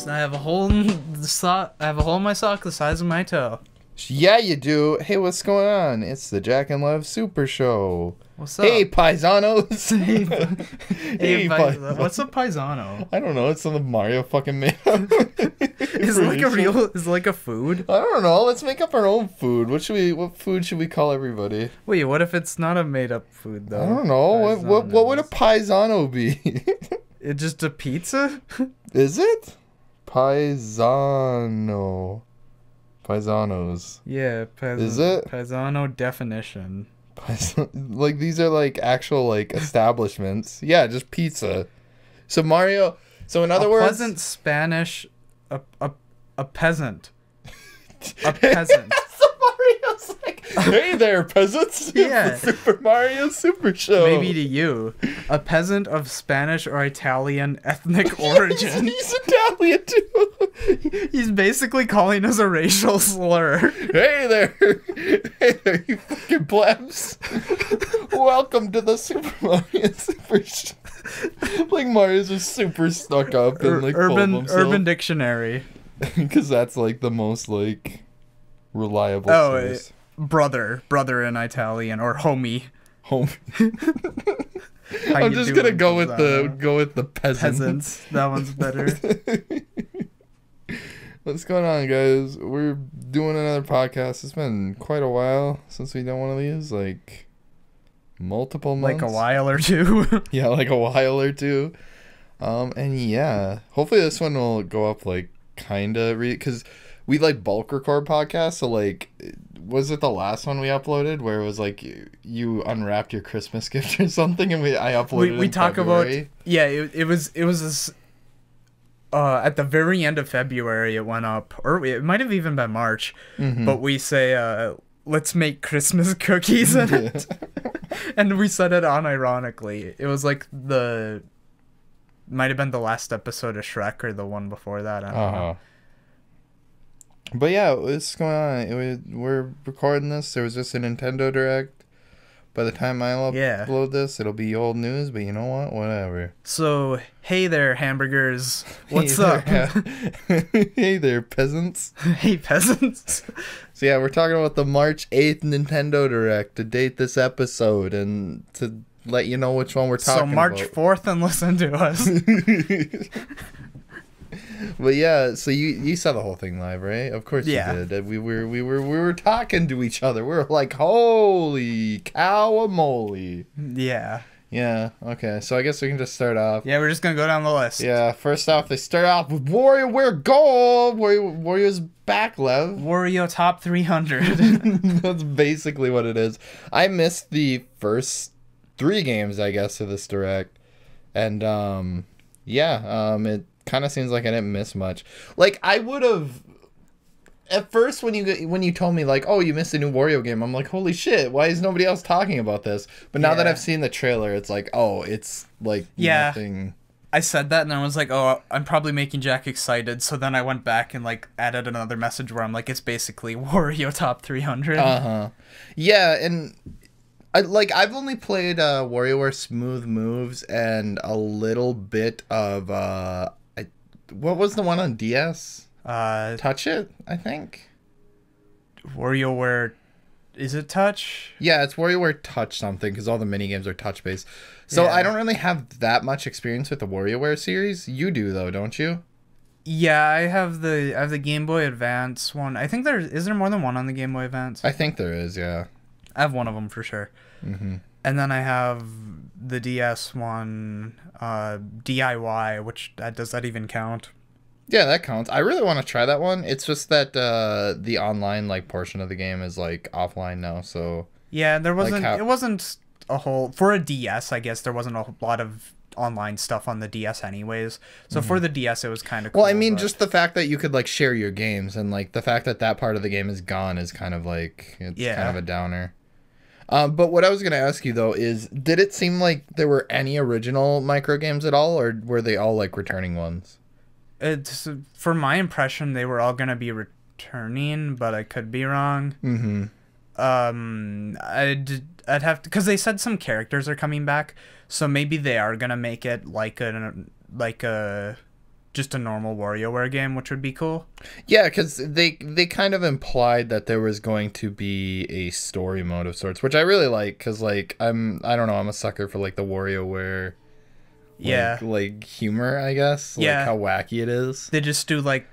I have a hole in the sock. I have a hole in my sock the size of my toe. Yeah, you do. Hey, what's going on? It's the Jak and Lev Super Show. What's up? Hey, paisanos. Hey, what's a paisano? I don't know. It's something Mario fucking made up. Is it like a real? Is it like a food? I don't know. Let's make up our own food. What food should we call everybody? Wait, what if it's not a made up food though? I don't know. What would a paisano be? It's just a pizza? Is it? Paisano. Paisanos. Yeah, Is it? Paisano definition. Like these are like actual like establishments. Yeah, just pizza. So Mario. So in other words, pleasant Spanish, a peasant. A peasant. So Mario's like, hey there, peasants. Yeah. It's the Super Mario Super Show. Maybe to you, a peasant of Spanish or Italian ethnic origin. He's Italian too. He's basically calling us a racial slur. Hey there, you fucking plebs. Welcome to the Super Mario Super Show. Like Mario's just super stuck up and like Urban Dictionary. Because that's like the most like reliable source. Brother in Italian, or homie. I'm just gonna go with the peasants. That one's better. What's going on, guys? We're doing another podcast. It's been quite a while since we done one of these, like multiple months. Like a while or two. Yeah, like a while or two. And yeah, hopefully this one will go up like kinda because we like bulk record podcasts. So like, was it the last one we uploaded where it was like you unwrapped your Christmas gift or something, and I uploaded. We talk February? About it was this. At the very end of February, it went up, or it might have even been March. Mm-hmm. But we say, let's make Christmas cookies in it, and we said it unironically. It was like might have been the last episode of Shrek or the one before that. I don't know. But yeah, what's going on? We're recording this. There was just a Nintendo Direct. By the time I upload this, it'll be old news, but you know what? Whatever. So, hey there, hamburgers. What's up? Hey there, peasants. Hey, peasants. So yeah, we're talking about the March 8th Nintendo Direct to date this episode and to let you know which one we're talking about. So March 4th and listen to us. But yeah, so you saw the whole thing live, right? Of course you did. We were talking to each other. We were like, holy cow-a-moly. Yeah. Yeah, okay. So I guess we can just start off. Yeah, we're just going to go down the list. Yeah, first off, they start off with Wario Ware Gold. Wario's back, Lev. Wario Top 300. That's basically what it is. I missed the first 3 games, I guess, of this Direct. And, it kind of seems like I didn't miss much. Like, I would have... At first, when you told me, like, oh, you missed a new Wario game, I'm like, holy shit, why is nobody else talking about this? But now that I've seen the trailer, it's like, oh, it's, like, nothing... I said that, and I was like, oh, I'm probably making Jack excited. So then I went back and, like, added another message where I'm like, it's basically Wario Top 300. Uh-huh. Yeah, and... I've only played WarioWare Smooth Moves and a little bit of... what was the one on DS? Touch It, I think. WarioWare... Is it Touch? Yeah, it's WarioWare Touch something, because all the minigames are touch-based. So I don't really have that much experience with the WarioWare series. You do, though, don't you? Yeah, I have the Game Boy Advance one. I think is there more than one on the Game Boy Advance? I think there is, yeah. I have one of them for sure. Mm-hmm. And then I have the DS one, DIY, which does that even count? Yeah, that counts. I really want to try that one. It's just that the online like portion of the game is like offline now, so yeah, there wasn't. It wasn't a whole for a DS. I guess there wasn't a lot of online stuff on the DS anyways. So for the DS, it was kind of cool. Well, I mean, just the fact that you could like share your games and like the fact that part of the game is gone is kind of like kind of a downer. But what I was gonna ask you though is, did it seem like there were any original micro games at all, or were they all like returning ones? It's for my impression they were all gonna be returning, but I could be wrong. Mm-hmm. I'd have to, because they said some characters are coming back, so maybe they are gonna make it like a just a normal WarioWare game, which would be cool. Yeah, because they kind of implied that there was going to be a story mode of sorts, which I really like, because like I don't know, I'm a sucker for like the WarioWare like humor, I guess. Like how wacky it is. They just do like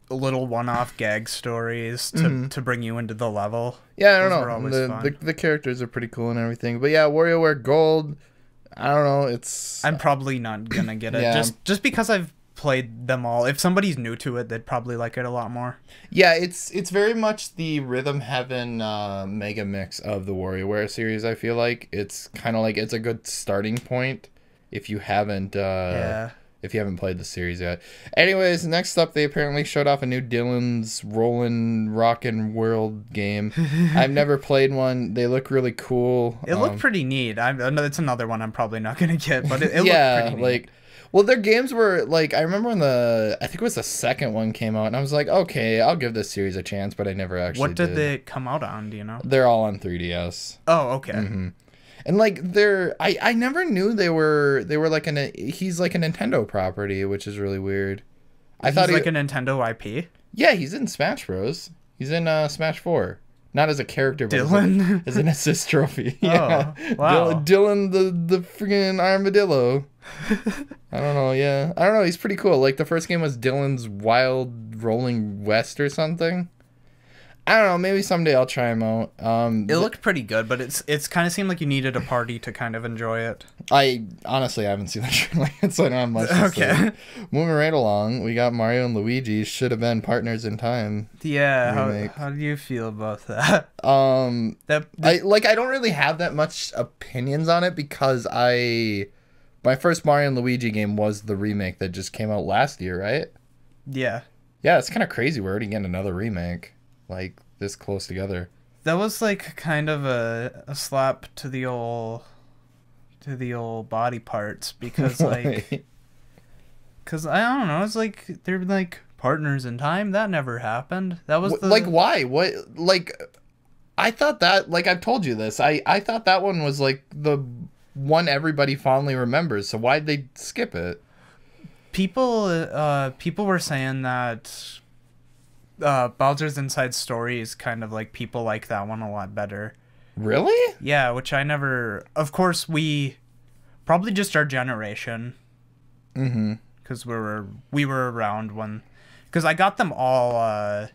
little one-off gag stories to bring you into the level. Yeah, I don't know. The characters are pretty cool and everything. But yeah, WarioWare Gold, I don't know, I'm probably not gonna get it. Just because I've played them all. If somebody's new to it, they'd probably like it a lot more. Yeah, it's very much the Rhythm Heaven mega mix of the WarioWare series, I feel like. It's kind of like, it's a good starting point if you haven't played the series yet. Anyways, next up, they apparently showed off a new Dillon's Rollin' Rockin' World game. I've never played one. They look really cool. It looked pretty neat. It's another one I'm probably not going to get, but it looked pretty neat. Like, well, their games were, like, I remember when I think it was the second one came out, and I was like, okay, I'll give this series a chance, but I never actually What did they come out on, do you know? They're all on 3DS. Oh, okay. And like I never knew they were like he's like a Nintendo property, which is really weird. I thought he was like a Nintendo IP. Yeah, he's in Smash Bros. He's in Smash 4. Not as a character, but Dillon as an assist trophy. Yeah. Oh, wow. Dillon the freaking armadillo. I don't know. Yeah, I don't know. He's pretty cool. Like the first game was Dillon's Wild Rolling West or something. I don't know. Maybe someday I'll try him out. It looked pretty good, but it's kind of seemed like you needed a party to kind of enjoy it. I honestly haven't seen the trailer, so I don't have much to say. Moving right along, we got Mario and Luigi should have been partners in time. Yeah, how do you feel about that? I don't really have that much opinions on it because my first Mario and Luigi game was the remake that just came out last year, right? Yeah. Yeah, it's kind of crazy. We're already getting another remake. Like this close together. That was like kind of a slap to the old body parts because like because I don't know, it's like they're like partners in time. That never happened. That was like why? What like I thought that, like I've told you this, I thought that one was like the one everybody fondly remembers. So why'd they skip it? People were saying that Bowser's Inside Story is kind of like people like that one a lot better. Really? Yeah, which I never. Of course, we probably just our generation. Because we were around when, because I got them all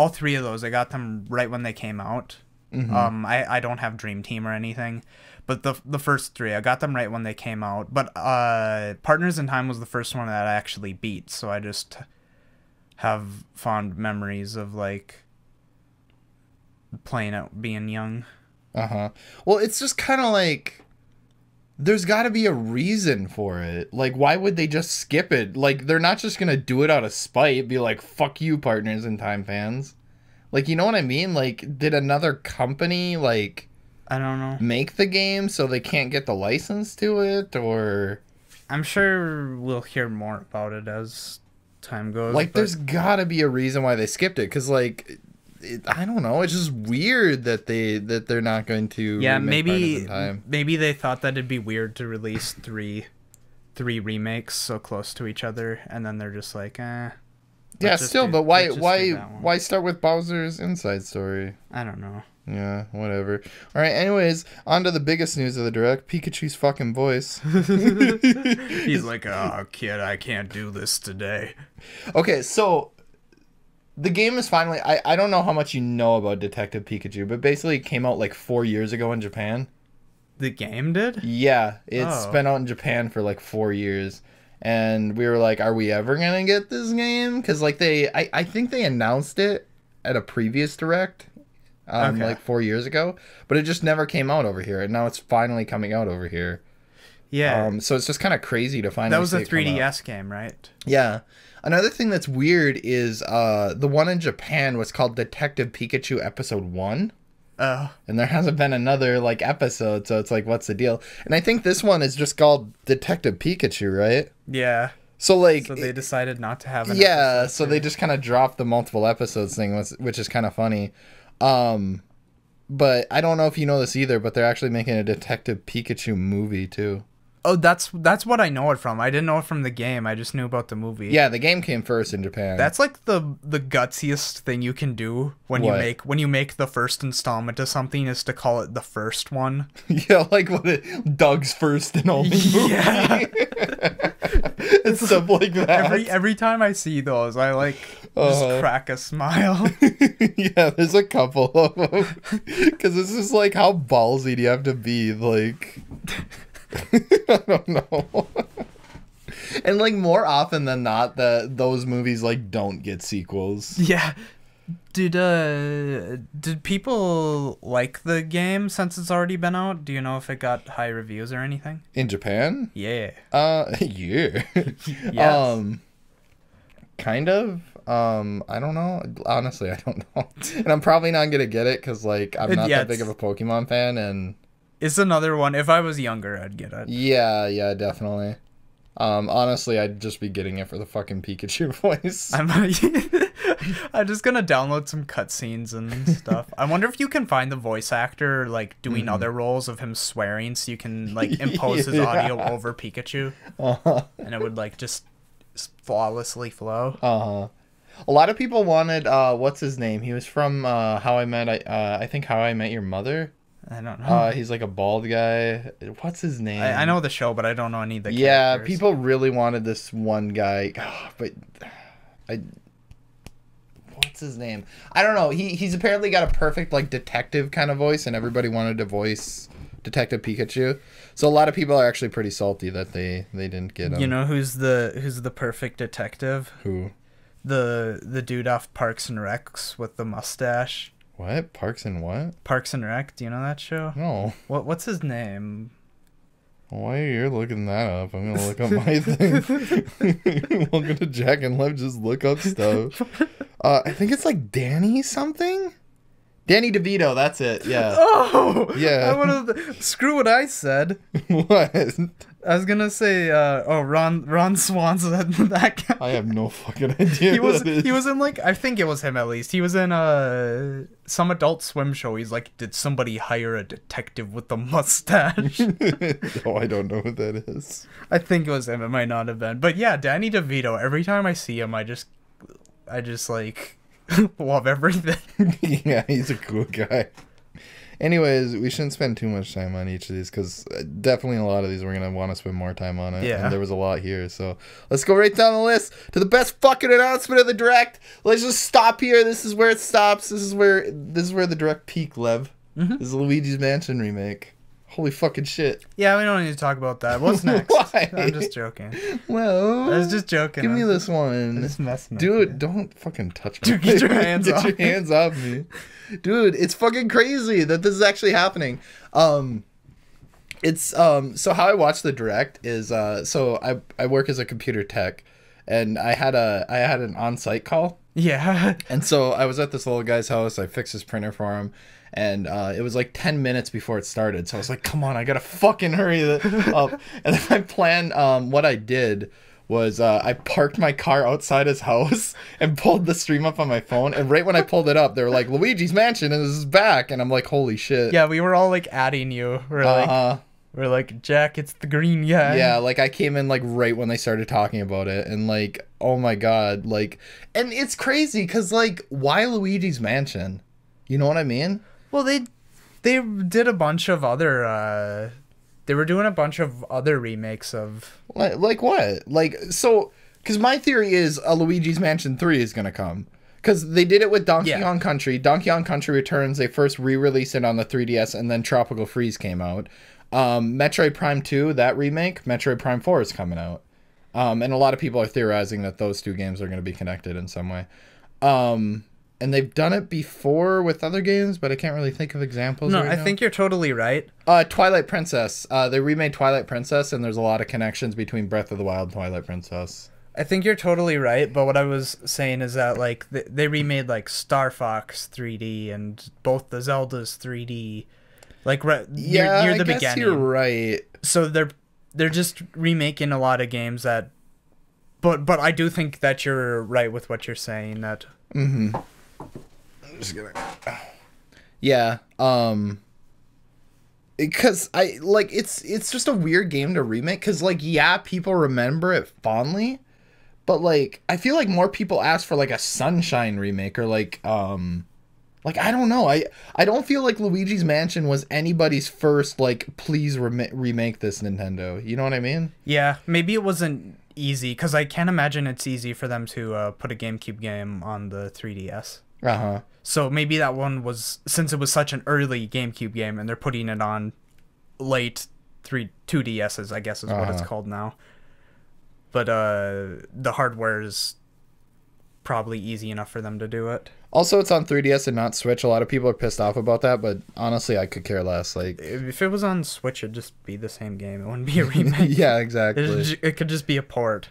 three of those. I got them right when they came out. I don't have Dream Team or anything, but the first three I got them right when they came out. But Partners in Time was the first one that I actually beat, so I just have fond memories of like playing it being young. Well, it's just kind of like there's got to be a reason for it. Like, why would they just skip it? Like, they're not just gonna do it out of spite, be like, fuck you, Partners in Time fans. Like, you know what I mean? Like, did another company, like, I don't know, make the game so they can't get the license to it? Or I'm sure we'll hear more about it as time goes. Like, there's gotta be a reason why they skipped it, because like I don't know, it's just weird that they're not going to. Yeah, maybe they thought that it'd be weird to release three remakes so close to each other, and then they're just like, eh. Yeah, still, but why start with Bowser's Inside Story? I don't know. Yeah, whatever. All right, anyways, on to the biggest news of the Direct, Pikachu's fucking voice. He's like, oh, kid, I can't do this today. Okay, so the game is finally... I don't know how much you know about Detective Pikachu, but basically it came out like 4 years ago in Japan. The game did? Yeah, it's been out in Japan for like 4 years. And we were like, are we ever going to get this game? Because like I think they announced it at a previous Direct. Like 4 years ago, but it just never came out over here, and now it's finally coming out over here. Yeah. So it's just kind of crazy to finally. That was a 3DS game, right? Yeah. Another thing that's weird is the one in Japan was called Detective Pikachu Episode 1. Oh. And there hasn't been another like episode, so it's like, what's the deal? And I think this one is just called Detective Pikachu, right? Yeah. So like, so they decided not to have an episode, so they just kind of dropped the multiple episodes thing, which is kind of funny. But I don't know if you know this either, but they're actually making a Detective Pikachu movie too. Oh, that's what I know it from. I didn't know it from the game. I just knew about the movie. Yeah, the game came first in Japan. That's like the gutsiest thing you can do when you make the first installment of something is to call it the first one. Yeah, like Doug's first and only movie. Yeah. It's stuff like that. Every time I see those, I like just crack a smile. Yeah, there's a couple of them. Because it's just like, how ballsy do you have to be? Like, I don't know. And like more often than not, those movies like don't get sequels. Yeah. Did people like the game since it's already been out? Do you know if it got high reviews or anything? In Japan? Yeah. Yeah. Yes. Kind of. I don't know. Honestly, I don't know. And I'm probably not gonna get it because like I'm not that big of a Pokemon fan, and it's another one. If I was younger, I'd get it. Yeah, definitely. Honestly, I'd just be getting it for the fucking Pikachu voice. I'm just gonna download some cutscenes and stuff. I wonder if you can find the voice actor like doing other roles of him swearing, so you can like impose his audio over Pikachu, and it would like just flawlessly flow. A lot of people wanted what's his name? He was from I think How I Met Your Mother. I don't know. He's like a bald guy. What's his name? I know the show, but I don't know any of the characters. Yeah, people really wanted this one guy, but what's his name? I don't know. He's apparently got a perfect like detective kind of voice, and everybody wanted to voice Detective Pikachu. So a lot of people are actually pretty salty that they didn't get him. You know who's the perfect detective? Who? The dude off Parks and Recs with the mustache. What? Parks and what? Parks and Rec. Do you know that show? No. What's his name? Why are you looking that up? I'm gonna look up my thing. Welcome to Jak and Lev. Just look up stuff. I think it's like Danny something. Danny DeVito. That's it. Yeah. Oh. Yeah. Screw what I said. What? I was gonna say, Ron Swanson, that guy. I have no fucking idea. He was in like, I think it was him at least. He was in some Adult Swim show. He's like, did somebody hire a detective with a mustache? Oh, I don't know what that is. I think it was him. It might not have been, but yeah, Danny DeVito. Every time I see him, I just like love everything. Yeah, he's a cool guy. Anyways, we shouldn't spend too much time on each of these because definitely a lot of these we're going to want to spend more time on it. Yeah. And there was a lot here. So let's go right down the list to the best fucking announcement of the Direct. Let's just stop here. This is where it stops. This is where the Direct peak, Lev. Mm-hmm. This is Luigi's Mansion remake. Holy fucking shit. Yeah, we don't need to talk about that. What's next? Why? I'm just joking. Well, I was just joking. Give me this one. Just messing with Dude, you. don't fucking touch me. Dude, get your hands off Get your hands off me. Dude, it's fucking crazy that this is actually happening. It's so how I watch the Direct is so I work as a computer tech, and I had an on-site call. Yeah. And so I was at this little guy's house. I fixed his printer for him. And it was like 10 minutes before it started. So I was like, come on, I gotta fucking hurry up. And then my plan, what I did was I parked my car outside his house and pulled the stream up on my phone. And right when I pulled it up, they were like, Luigi's Mansion is back. And I'm like, holy shit. Yeah, we were all like adding you. We're like, Jak, it's the green guy. Yeah, like I came in like right when they started talking about it. And like, oh my God. Like, and it's crazy because like, why Luigi's Mansion? You know what I mean? Well, they did a bunch of other they were doing a bunch of other remakes of like what? Like so cuz my theory is a Luigi's Mansion 3 is going to come cuz they did it with Donkey Kong Country. Donkey Kong Country Returns, they first re-released it on the 3DS and then Tropical Freeze came out. Metroid Prime 2, that remake, Metroid Prime 4 is coming out. And a lot of people are theorizing that those two games are going to be connected in some way. And they've done it before with other games, but I can't really think of examples. No, right I now. think you're totally right. Twilight Princess. They remade Twilight Princess, and there's a lot of connections between Breath of the Wild and Twilight Princess. I think you're totally right, but what I was saying is that like they remade like Star Fox 3D and both the Zeldas 3D, like near the beginning. Guess you're right. So they're just remaking a lot of games that, but I do think that you're right with what you're saying that. Mm-hmm. I'm just gonna. Yeah. because it's just a weird game to remake. Because like, yeah, people remember it fondly, but like I feel like more people ask for like a Sunshine remake or like I don't know. I don't feel like Luigi's Mansion was anybody's first like please remake this, Nintendo. You know what I mean? Yeah, maybe it wasn't easy because I can't imagine it's easy for them to put a GameCube game on the 3DS. Uh-huh. So maybe that one was, since it was such an early GameCube game and they're putting it on late 2DSs, I guess is what it's called now. But the hardware is probably easy enough for them to do it. Also, it's on 3DS and not Switch. A lot of people are pissed off about that, but honestly, I could care less. Like, if it was on Switch, it'd just be the same game. It wouldn't be a remake. Yeah, exactly. It could just be a port.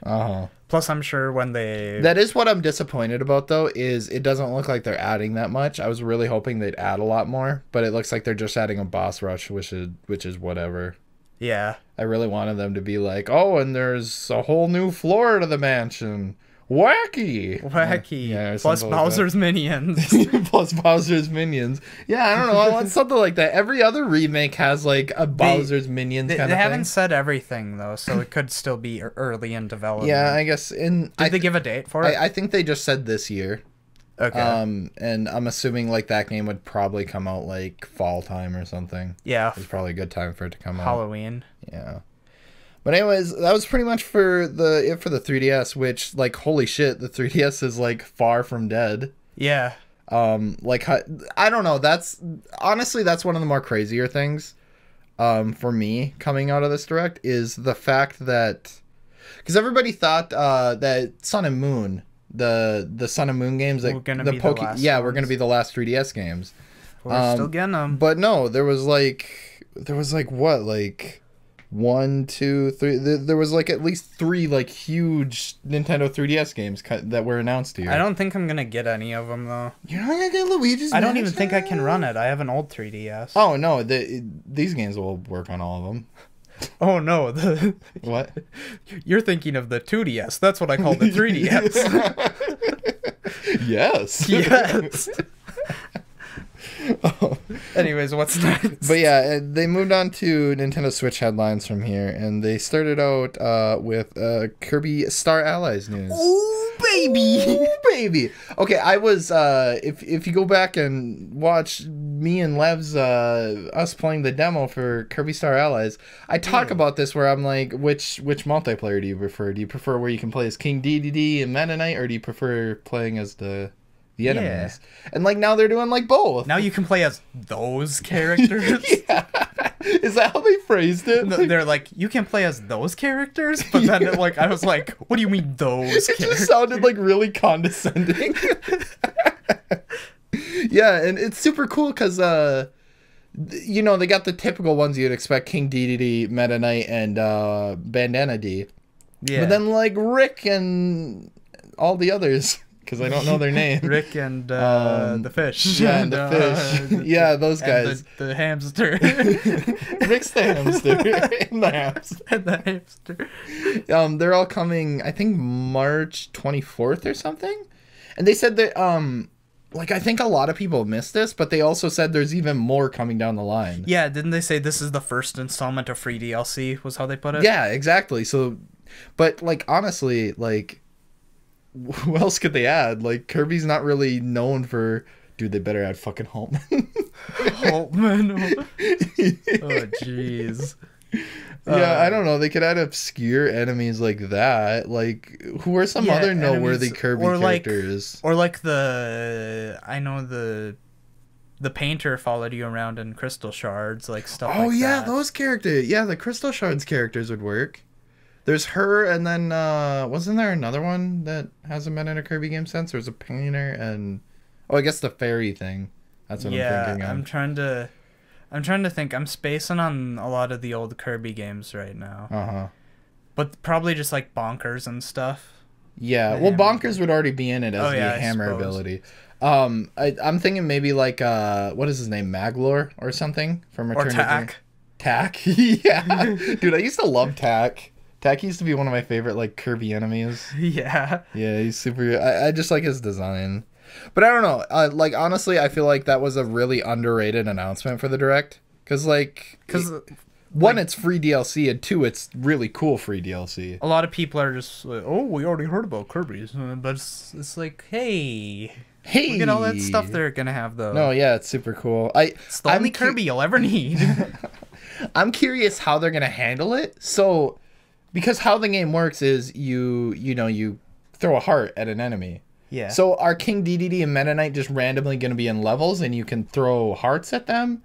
Plus, I'm sure when they... That is what I'm disappointed about, though, is it doesn't look like they're adding that much. I was really hoping they'd add a lot more, but it looks like they're just adding a boss rush, which is whatever. Yeah. I really wanted them to be like, oh, and there's a whole new floor to the mansion. Wacky. Yeah, plus Bowser's minions. Plus Bowser's minions. Yeah, I don't know. I want something like that. Every other remake has like a Bowser's minions kind of thing. They haven't said everything though, so it could still be early in development. Yeah, I guess. Did they give a date for it? I think they just said this year. Okay. And I'm assuming like that game would probably come out like fall time or something. Yeah. It's probably a good time for it to come Halloween. out. Yeah. But anyways, that was pretty much for the 3DS, which, like, holy shit, the 3DS is, like, far from dead. Yeah. Like, I don't know, honestly, that's one of the more crazier things, for me, coming out of this Direct, is the fact that, because everybody thought, that Sun and Moon, the Sun and Moon games, like, we're going to be the last 3DS games. We're still getting them. But no, there was, what, like... 1, 2, 3. There was like at least 3 like huge Nintendo 3DS games that were announced here. I don't think I'm gonna get any of them though. You're not gonna get Luigi's Mansion? I don't even think I can run it. I have an old 3DS. Oh no, these games will work on all of them. Oh no, what? You're thinking of the 2DS. That's what I call the 3DS. Yes. Yes. Anyways, what's next? But yeah, they moved on to Nintendo Switch headlines from here, and they started out with Kirby Star Allies news. Oh baby, oh baby. Okay, I was if you go back and watch me and Lev's us playing the demo for Kirby Star Allies, I talk about this where I'm like, which multiplayer do you prefer? Do you prefer where you can play as King Dedede and Meta Knight, or do you prefer playing as the enemies? Yeah. And like now they're doing like both. Now you can play as those characters. Yeah. Is that how they phrased it? No, they're like, you can play as those characters, but then like I was like, what do you mean those characters? It just sounded like really condescending. Yeah, and it's super cool because you know, they got the typical ones you'd expect: King Dedede, Meta Knight, and Bandana D. Yeah. But then like Rick and all the others, because I don't know their name. Rick and the fish. Yeah, and the fish. Yeah, those guys. And the hamster. Rick's the hamster. And the hamster. And the hamster. They're all coming, I think, March 24th or something. And they said that, like, I think a lot of people missed this, but they also said there's even more coming down the line. Yeah, didn't they say this is the first installment of free DLC, was how they put it? Yeah, exactly. So, but, like, honestly, like... who else could they add? Like, Kirby's not really known for... Dude, they better add fucking Hulkman. Hulkman. Oh, jeez. Yeah, I don't know. They could add obscure enemies like that. Like, who are some other noteworthy Kirby characters? Or like I know the painter followed you around in Crystal Shards, like stuff like that. Oh, yeah, those characters. Yeah, the Crystal Shards characters would work. There's her, and then wasn't there another one that hasn't been in a Kirby game since? There's a painter and I guess the fairy thing. That's what I'm thinking of. I'm trying to think. I'm spacing on a lot of the old Kirby games right now. But probably just like Bonkers and stuff. Yeah, well, Bonkers would already be in it as the hammer ability. I'm thinking maybe like what is his name, Maglor or something from Return to Tak. Tak, yeah, dude, I used to love Tak. Tak used to be one of my favorite, like, Kirby enemies. Yeah. Yeah, he's super... I just like his design. But I don't know. Like, honestly, I feel like that was a really underrated announcement for the Direct. Because one, it's free DLC, and two, it's really cool free DLC. A lot of people are just like, oh, we already heard about Kirby's, but it's like, hey, look at all that stuff they're gonna have though. No, yeah, it's super cool. It's the only Kirby you'll ever need. I'm curious how they're gonna handle it. So, because how the game works is you throw a heart at an enemy. Yeah. So are King Dedede and Meta Knight just randomly gonna be in levels and you can throw hearts at them?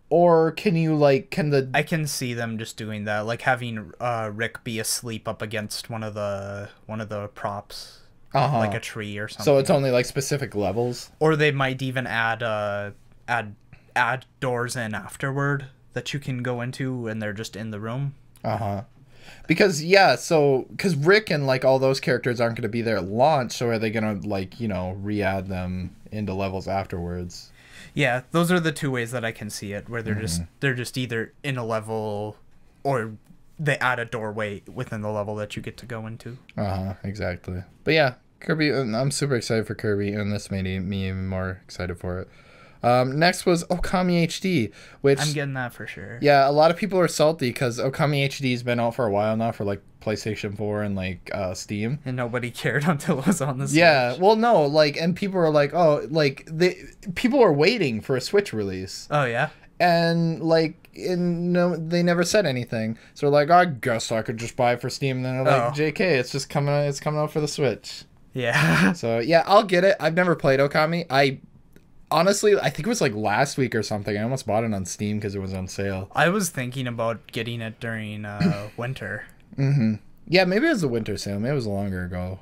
Or can you I can see them just doing that, like having Rick be asleep up against one of the props, like a tree or something. So it's only like specific levels. Or they might even add doors in afterward that you can go into, and they're just in the room. Because Rick and like all those characters aren't going to be there at launch, so are they going to re-add them into levels afterwards? Yeah, those are the two ways that I can see it, where they're just either in a level, or they add a doorway within the level that you get to go into. Exactly. But yeah, Kirby, I'm super excited for Kirby, and this made me even more excited for it. Next was Okami HD, which I'm getting that for sure. Yeah, a lot of people are salty because Okami HD has been out for a while now for like PlayStation 4 and like Steam, and nobody cared until it was on the Switch. Yeah, well, no, and people are like, oh, people are waiting for a Switch release. Oh yeah, and they never said anything. So like, I guess I could just buy it for Steam. And then they're like, JK, it's coming out for the Switch. Yeah. So yeah, I'll get it. I've never played Okami. Honestly, I think it was like last week or something. I almost bought it on Steam because it was on sale. I was thinking about getting it during winter. Yeah, maybe it was a winter sale. Maybe it was longer ago.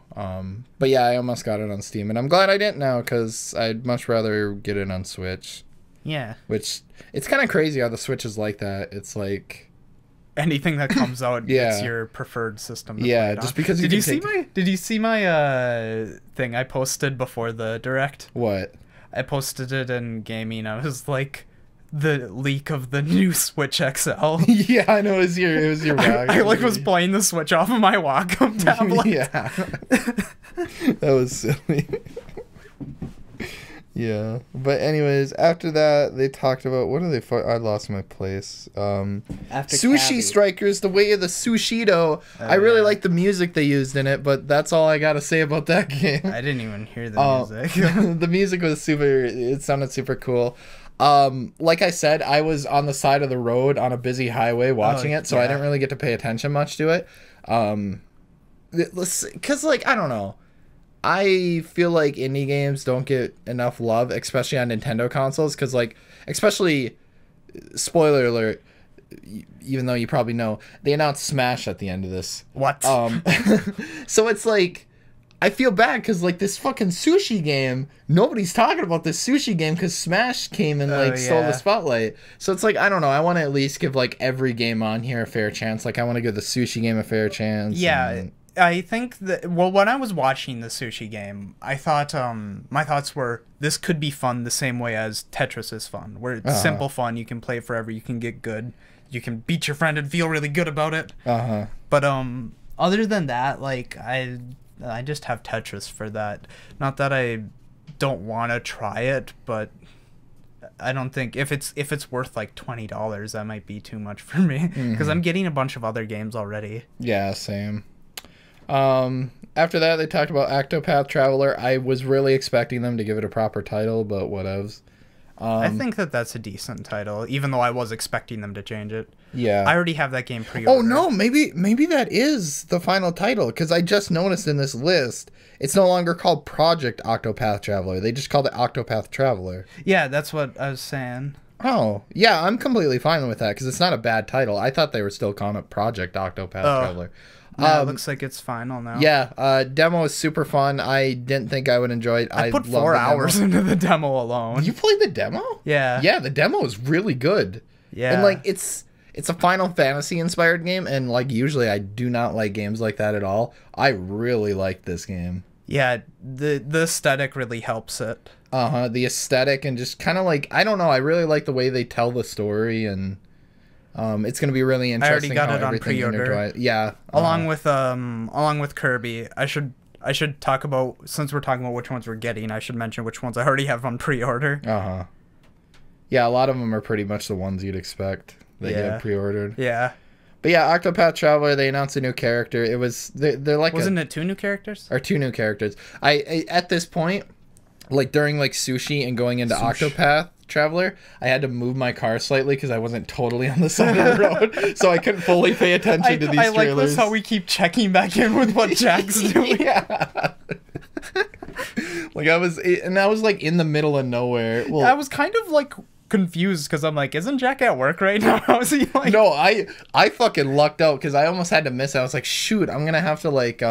But yeah, I almost got it on Steam, and I'm glad I didn't now because I'd much rather get it on Switch. Yeah. Which, it's kind of crazy how the Switch is like that. It's like anything that comes out, it's your preferred system. Yeah, just because Did you see my thing I posted before the Direct? What? I posted it in gaming. I was like, the leak of the new Switch XL. Yeah, I know. It was your I was playing the Switch off of my Wacom tablet. Yeah. That was silly. Yeah. But anyways, after that, they talked about, what are they? I lost my place. Sushi Strikers, the way of the Sushido. I really like the music they used in it, but that's all I got to say about that game. I didn't even hear the music. The music was it sounded super cool. Like I said, I was on the side of the road on a busy highway watching it, so I didn't really get to pay attention much to it. Because, I don't know. I feel like indie games don't get enough love, especially on Nintendo consoles, because, especially, spoiler alert, even though you probably know, they announced Smash at the end of this. What? So it's like, I feel bad because, this fucking Sushi game, nobody's talking about this Sushi game because Smash came and, stole the spotlight. So it's like, I don't know, I want to at least give, every game on here a fair chance. I want to give the Sushi game a fair chance. Yeah, I think that, when I was watching the Sushi game, I thought, my thoughts were, this could be fun the same way as Tetris is fun, where it's simple fun, you can play forever, you can get good, you can beat your friend and feel really good about it. But, other than that, I just have Tetris for that. Not that I don't want to try it, but I don't think if it's worth $20, that might be too much for me because I'm getting a bunch of other games already. Yeah, same. After that, they talked about Octopath Traveler. I was really expecting them to give it a proper title, but whatevs. I think that's a decent title, even though I was expecting them to change it. Yeah. I already have that game pre-ordered. Oh, no, maybe that is the final title, because I just noticed in this list, it's no longer called Project Octopath Traveler. They just called it Octopath Traveler. Yeah, that's what I was saying. Oh, yeah, I'm completely fine with that, because it's not a bad title. I thought they were still calling it Project Octopath Traveler. Yeah, it looks like it's final now. Yeah, demo is super fun. I didn't think I would enjoy it. I put 4 hours into the demo alone. You played the demo? Yeah. Yeah, the demo is really good. Yeah. And it's a Final Fantasy inspired game, and usually I do not like games like that at all. I really like this game. Yeah, the aesthetic really helps it. The aesthetic and just kind of I don't know, I really like the way they tell the story, and it's going to be really interesting. I already got it on pre-order. Yeah. Along with Kirby, I should talk about, since we're talking about which ones we're getting, I should mention which ones I already have on pre-order. Yeah, a lot of them are pretty much the ones you'd expect that you had pre-ordered. Yeah. But yeah, Octopath Traveler, they announced a new character. It was they're like wasn't it 2 new characters? Or 2 new characters. I at this point, like during like Sushi and going into Octopath Traveler, I had to move my car slightly because I wasn't totally on the side of the road, so I couldn't fully pay attention to these trailers. I like this how we keep checking back in with what Jack's doing. Yeah. Like I was like in the middle of nowhere. Well, I was kind of like confused because I'm like, isn't Jack at work right now? How is he like? No, I fucking lucked out because I almost had to miss it. I was like, shoot, I'm gonna have to like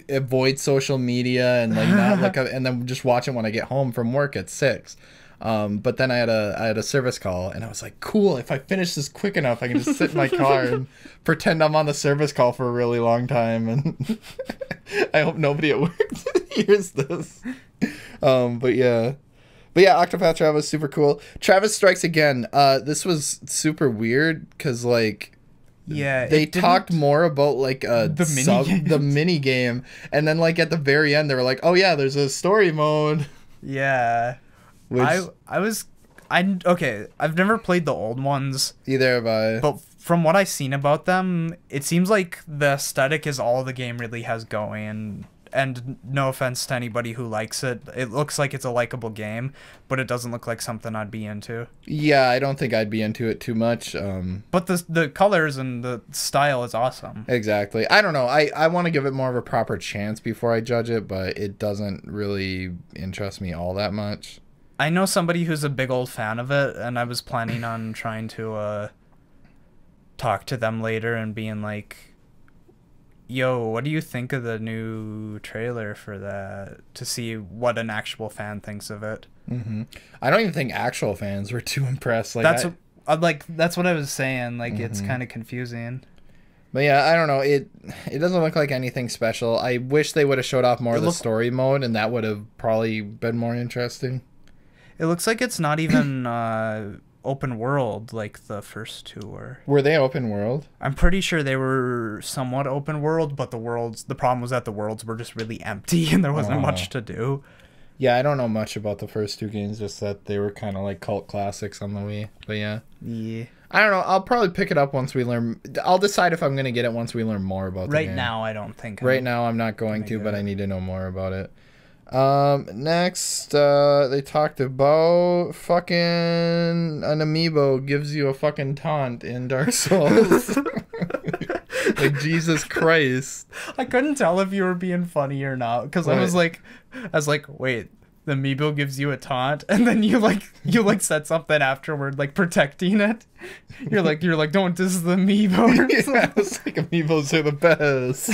avoid social media and like not look up, and then just watch it when I get home from work at 6. But then I had a service call, and I was like, cool, if I finish this quick enough, I can just sit in my car and pretend I'm on the service call for a really long time, and I hope nobody at work hears this. But yeah, Octopath Traveler is super cool. Travis Strikes Again. This was super weird because like, yeah, they talked more about like the mini game, and then like at the very end they were like, oh yeah, there's a story mode. Yeah. Which, I've never played the old ones. Either have I. But from what I've seen about them, it seems like the aesthetic is all the game really has going. And no offense to anybody who likes it, it looks like it's a likable game, but it doesn't look like something I'd be into. Yeah, I don't think I'd be into it too much. But the colors and the style is awesome. Exactly. I don't know. I want to give it more of a proper chance before I judge it, but it doesn't really interest me all that much. I know somebody who's a big old fan of it, and I was planning on trying to talk to them later and being like, yo, what do you think of the new trailer for that, to see what an actual fan thinks of it. Mm-hmm. I don't even think actual fans were too impressed. Like that's what I was saying. Like, it's kind of confusing. But yeah, I don't know. It doesn't look like anything special. I wish they would have showed off more of the story mode, and that would have probably been more interesting. It looks like it's not even open world like the first 2 were. Were they open world? I'm pretty sure they were somewhat open world, but the problem was that the worlds were just really empty and there wasn't much to do. Yeah, I don't know much about the first 2 games, just that they were kind of like cult classics on the Wii. But yeah. Yeah. I don't know. I'll probably pick it up once we learn. I'll decide if I'm going to get it once we learn more about the game. Right now, I don't think. Right now, I'm not going to, but I need to know more about it. Next, they talked about fucking an Amiibo gives you a fucking taunt in Dark Souls. Like, Jesus Christ. I couldn't tell if you were being funny or not, because I was like, wait, the Amiibo gives you a taunt, and then you said something afterward, like protecting it. You're like, don't diss the Amiibo. Yeah, it's like Amiibos are the best.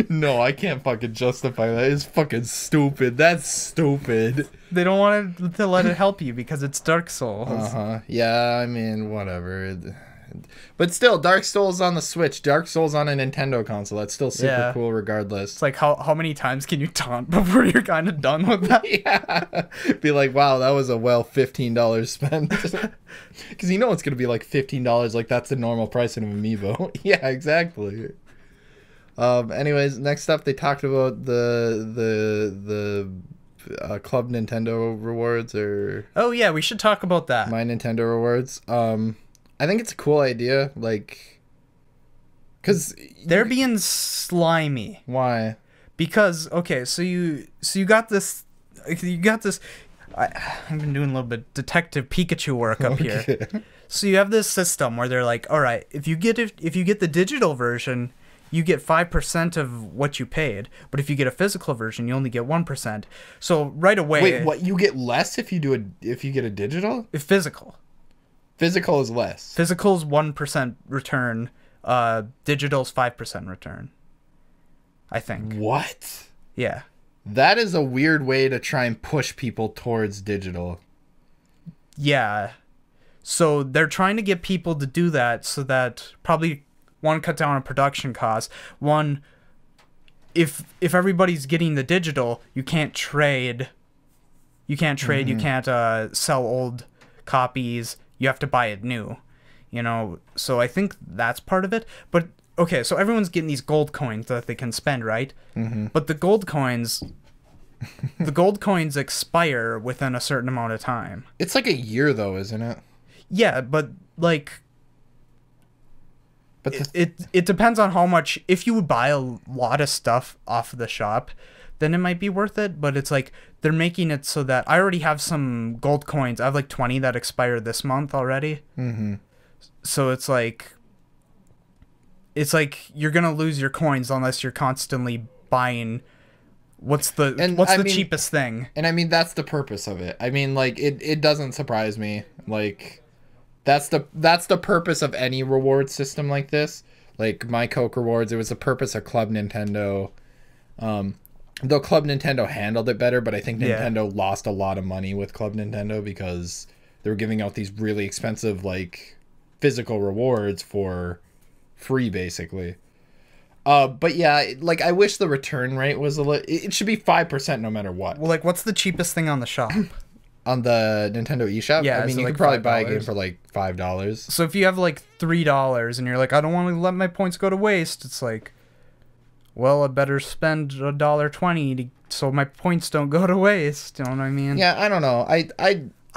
No, I can't fucking justify that. It's fucking stupid. That's stupid. They don't want to let it help you because it's Dark Souls. Yeah, I mean, whatever. But still, Dark Souls on the Switch, Dark Souls on a Nintendo console. That's still super cool regardless. It's like, how many times can you taunt before you're kind of done with that? Yeah. Be like, wow, that was a $15 spent. Because you know it's going to be like $15. Like, that's the normal price of an Amiibo. Yeah, exactly. Anyways, next up, they talked about the Club Nintendo rewards, or oh yeah, we should talk about that. My Nintendo rewards. I think it's a cool idea, like, because they're being slimy. Why? Because okay, so you got this. I've been doing a little bit Detective Pikachu work up here. So you have this system where they're like, all right, if you get the digital version, you get 5% of what you paid, but if you get a physical version, you only get 1%. So right away, wait, what? You get less if you get a digital? Physical is less. Physical is 1% return. Digital is 5% return, I think. What? Yeah. That is a weird way to try and push people towards digital. Yeah. So they're trying to get people to do that so that probably, one, cut down on production costs. One, if everybody's getting the digital, you can't trade. You can't sell old copies. You have to buy it new. You know, so I think that's part of it. But okay, so everyone's getting these gold coins that they can spend, right? Mm-hmm. But the gold coins, the gold coins expire within a certain amount of time. It's like a year though, isn't it? Yeah, but like, But it depends on how much. If you would buy a lot of stuff off of the shop, then it might be worth it. But it's like they're making it so that I already have some gold coins. I have like 20 that expire this month already. Mm-hmm. So it's like you're gonna lose your coins unless you're constantly buying. What's the cheapest thing? And I mean, that's the purpose of it. I mean, like, it doesn't surprise me. Like, that's the purpose of any reward system like this. Like my Coke rewards, it was the purpose of Club Nintendo. Though Club Nintendo handled it better, but I think Nintendo lost a lot of money with Club Nintendo because they were giving out these really expensive, like, physical rewards for free, basically. But yeah, like, I wish the return rate was it should be 5% no matter what. Well, like, what's the cheapest thing on the shop? On the Nintendo eShop? Yeah, I mean, so you like could probably $5. buy a game for like $5. So if you have like $3 and you're like, I don't want to let my points go to waste, it's like, well, I better spend $1.20 so my points don't go to waste. You know what I mean? Yeah, I don't know. I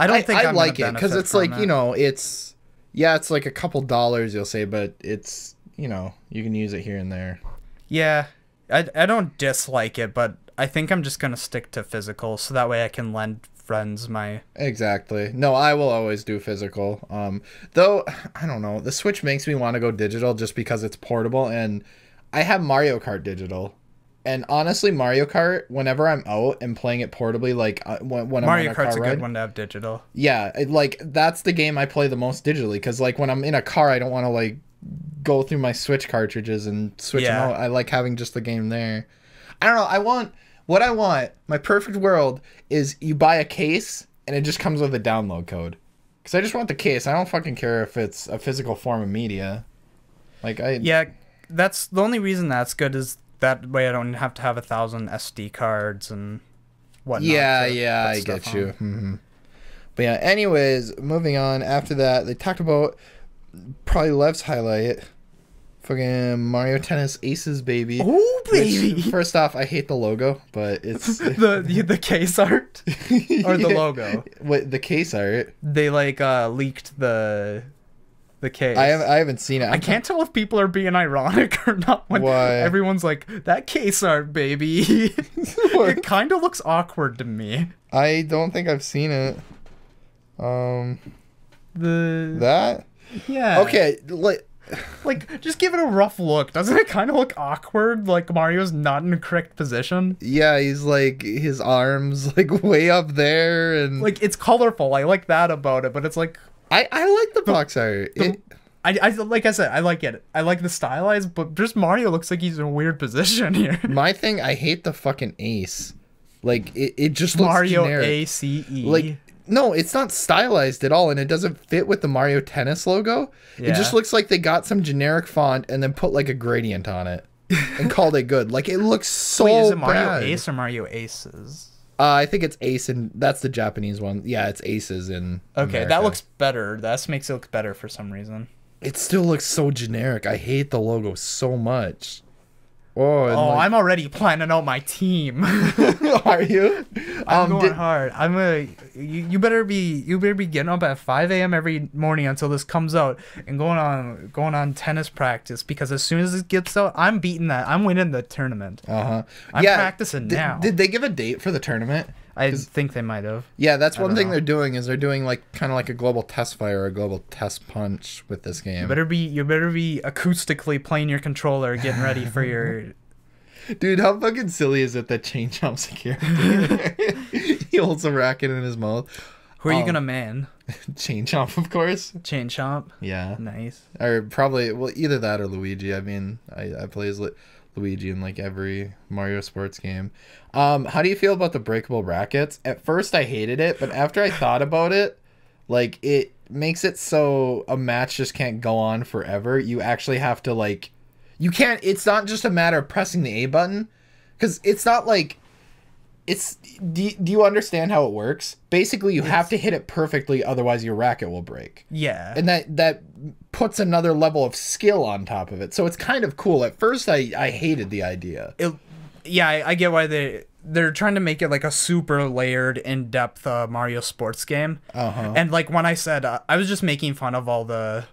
don't think I like it because it's like, you know, it's like a couple dollars you'll say, but it's, you know, you can use it here and there. Yeah, I don't dislike it, but I think I'm just gonna stick to physical so that way I can lend friends my. Exactly. No, I will always do physical. Though I don't know, the Switch makes me want to go digital just because it's portable, and I have Mario Kart digital. And honestly, Mario Kart, whenever I'm out and playing it portably, like when I'm Mario on a Kart's car a good ride, one to have digital. Yeah, like that's the game I play the most digitally because like when I'm in a car, I don't want to like go through my Switch cartridges and switch them out. I like having just the game there. I don't know. I want, my perfect world is you buy a case and it just comes with a download code. Because I just want the case. I don't fucking care if it's a physical form of media. Like Yeah, that's the only reason that's good is that way I don't have to have 1,000 SD cards and whatnot. Yeah, I get you. Mm-hmm. But yeah, anyways, moving on. After that, they talked about probably Lev's highlight. Fucking Mario Tennis Aces, baby. Oh, baby. Which, first off, I hate the logo, but it's... the case art? Or the logo? What, the case art? They, like, leaked the case. I haven't seen it. I can't tell if people are being ironic or not when Why? everyone's like, that case art, baby. It kind of looks awkward to me. I don't think I've seen it. That? Yeah. Okay, like, just give it a rough look. Doesn't it kind of look awkward? Like, Mario's not in the correct position? Yeah, he's like, his arms, like, way up there, and... Like, it's colorful. I like that about it, but it's like... I like the box art. I like I said, I like it. I like the stylized, but just Mario looks like he's in a weird position here. My thing, I hate the fucking ace. Like, it just looks Mario generic. ACE. Like, no, it's not stylized at all, and it doesn't fit with the Mario Tennis logo. Yeah. It just looks like they got some generic font and then put, like, a gradient on it and called it good. Like, it looks so Wait, is it Mario bad. Ace or Mario Aces? I think it's Ace, and that's the Japanese one. Yeah, it's Aces in Okay, America. that looks better. That makes it look better for some reason. It still looks so generic. I hate the logo so much. I'm already planning out my team. Are you? I'm going hard. You better be getting up at 5 a.m. every morning until this comes out and going on tennis practice, because as soon as it gets out, I'm beating that. I'm winning the tournament. I'm practicing now. Did they give a date for the tournament? I think they might have. Yeah, that's one thing they're doing is they're doing like kind of like a global test fire or a global test punch with this game. You better be acoustically playing your controller, getting ready for your. Dude, how fucking silly is it that Chain Chomp's a character? He holds a racket in his mouth. Who are you gonna man? Chain Chomp, of course. Chain Chomp. Yeah. Nice. Or probably either that or Luigi. I mean, I play as Luigi in like every Mario sports game. How do you feel about the breakable rackets? At first I hated it, but after I thought about it, like it makes it so a match just can't go on forever. You actually have to like, you can't, it's not just a matter of pressing the A button, because it's not like, do you understand how it works? Basically, you have to hit it perfectly, otherwise your racket will break. Yeah. And that puts another level of skill on top of it. So it's kind of cool. At first, I hated the idea. I get why they they're trying to make it like a super layered, in-depth Mario sports game. And like when I said, I was just making fun of all the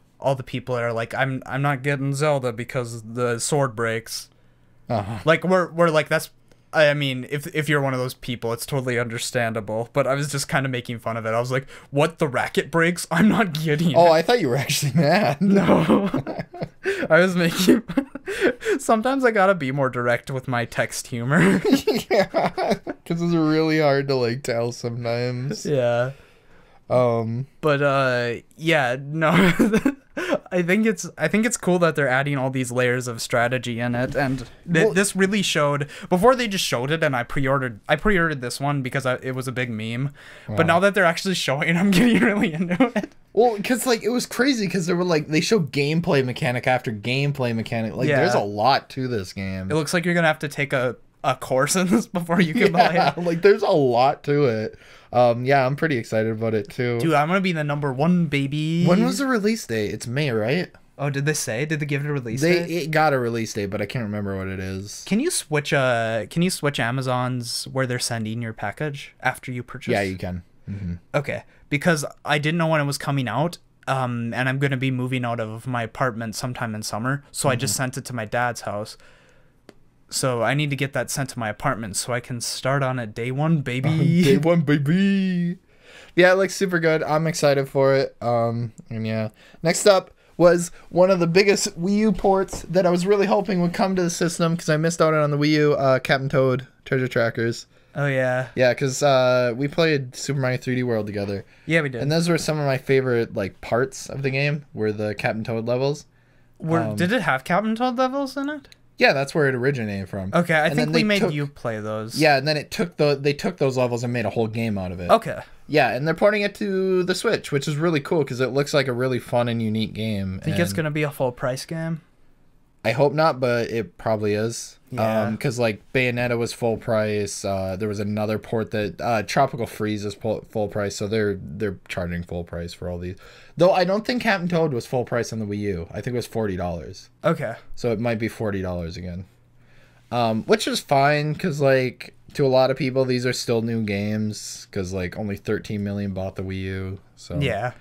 people that are like, I'm not getting Zelda because the sword breaks. Like we're like, that's, I mean, if you're one of those people, it's totally understandable. But I was just kind of making fun of it. I was like, what, the racket breaks? I'm not getting it. Oh, I thought you were actually mad. No. I was making... Sometimes I gotta be more direct with my text humor. Yeah, because it's really hard to like tell sometimes. Yeah. But yeah, no. I think it's cool that they're adding all these layers of strategy in it, and this really showed. Before they just showed it, and I pre-ordered this one because it was a big meme. Wow. But now that they're actually showing, I'm getting really into it. Well, because like it was crazy because they show gameplay mechanic after gameplay mechanic. Like there's a lot to this game. It looks like you're gonna have to take a course in this before you can play it. Like there's a lot to it. Yeah, I'm pretty excited about it too. Dude, I'm gonna be the number 1 baby. When was the release date? It's May, right? Oh, did they say? Did they give it a release date? It got a release date, but I can't remember what it is. Can you switch Amazon's where they're sending your package after you purchase? Yeah, you can. Okay, because I didn't know when it was coming out, and I'm gonna be moving out of my apartment sometime in summer, so I just sent it to my dad's house. So I need to get that sent to my apartment so I can start on it day 1, baby. Day 1, baby. Yeah, it looks super good. I'm excited for it. And yeah. Next up was one of the biggest Wii U ports that I was really hoping would come to the system because I missed out on the Wii U, Captain Toad Treasure Trackers. Oh, yeah. Yeah, because we played Super Mario 3D World together. Yeah, we did. And those were some of my favorite like parts of the game, were the Captain Toad levels. Did it have Captain Toad levels in it? Yeah, that's where it originated from. Okay, I think we made you play those. Yeah, and then they took those levels and made a whole game out of it. Okay. Yeah, and they're porting it to the Switch, which is really cool because it looks like a really fun and unique game. Think it's going to be a full price game? I hope not, but it probably is. Yeah. Because like Bayonetta was full price. There was another port that Tropical Freeze is full price, so they're charging full price for all these. Though I don't think Captain Toad was full price on the Wii U. I think it was $40. Okay. So it might be $40 again. Which is fine because like to a lot of people these are still new games because like only 13 million bought the Wii U. So yeah.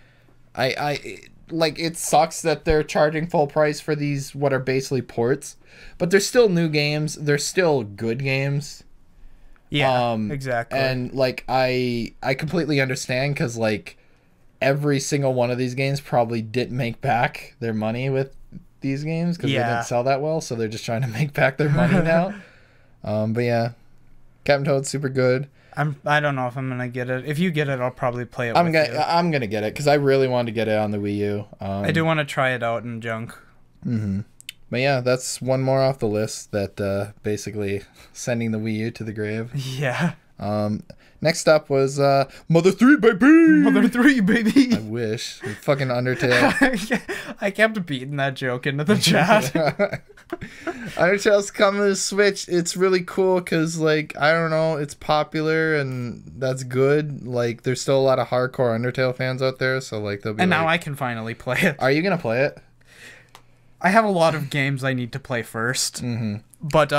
I like it sucks that they're charging full price for these what are basically ports, but they're still new games. They're still good games. Yeah, exactly. And like I completely understand because like every single one of these games probably didn't make back their money with these games because they didn't sell that well, so they're just trying to make back their money now. But yeah, Captain Toad's super good. I don't know if I'm gonna get it. If you get it, I'll probably play it. I'm gonna get it because I really wanted to get it on the Wii U. I do want to try it out in junk. But yeah, that's one more off the list that basically sending the Wii U to the grave. Yeah. Next up was Mother 3, baby! Mother 3, baby! I wish. Fucking Undertale. I kept beating that joke into the chat. Undertale's coming to the Switch. It's really cool because, like, I don't know, it's popular and that's good. Like, there's still a lot of hardcore Undertale fans out there, so, like, they'll be And now I can finally play it. Are you going to play it? I have a lot of games I need to play first. But,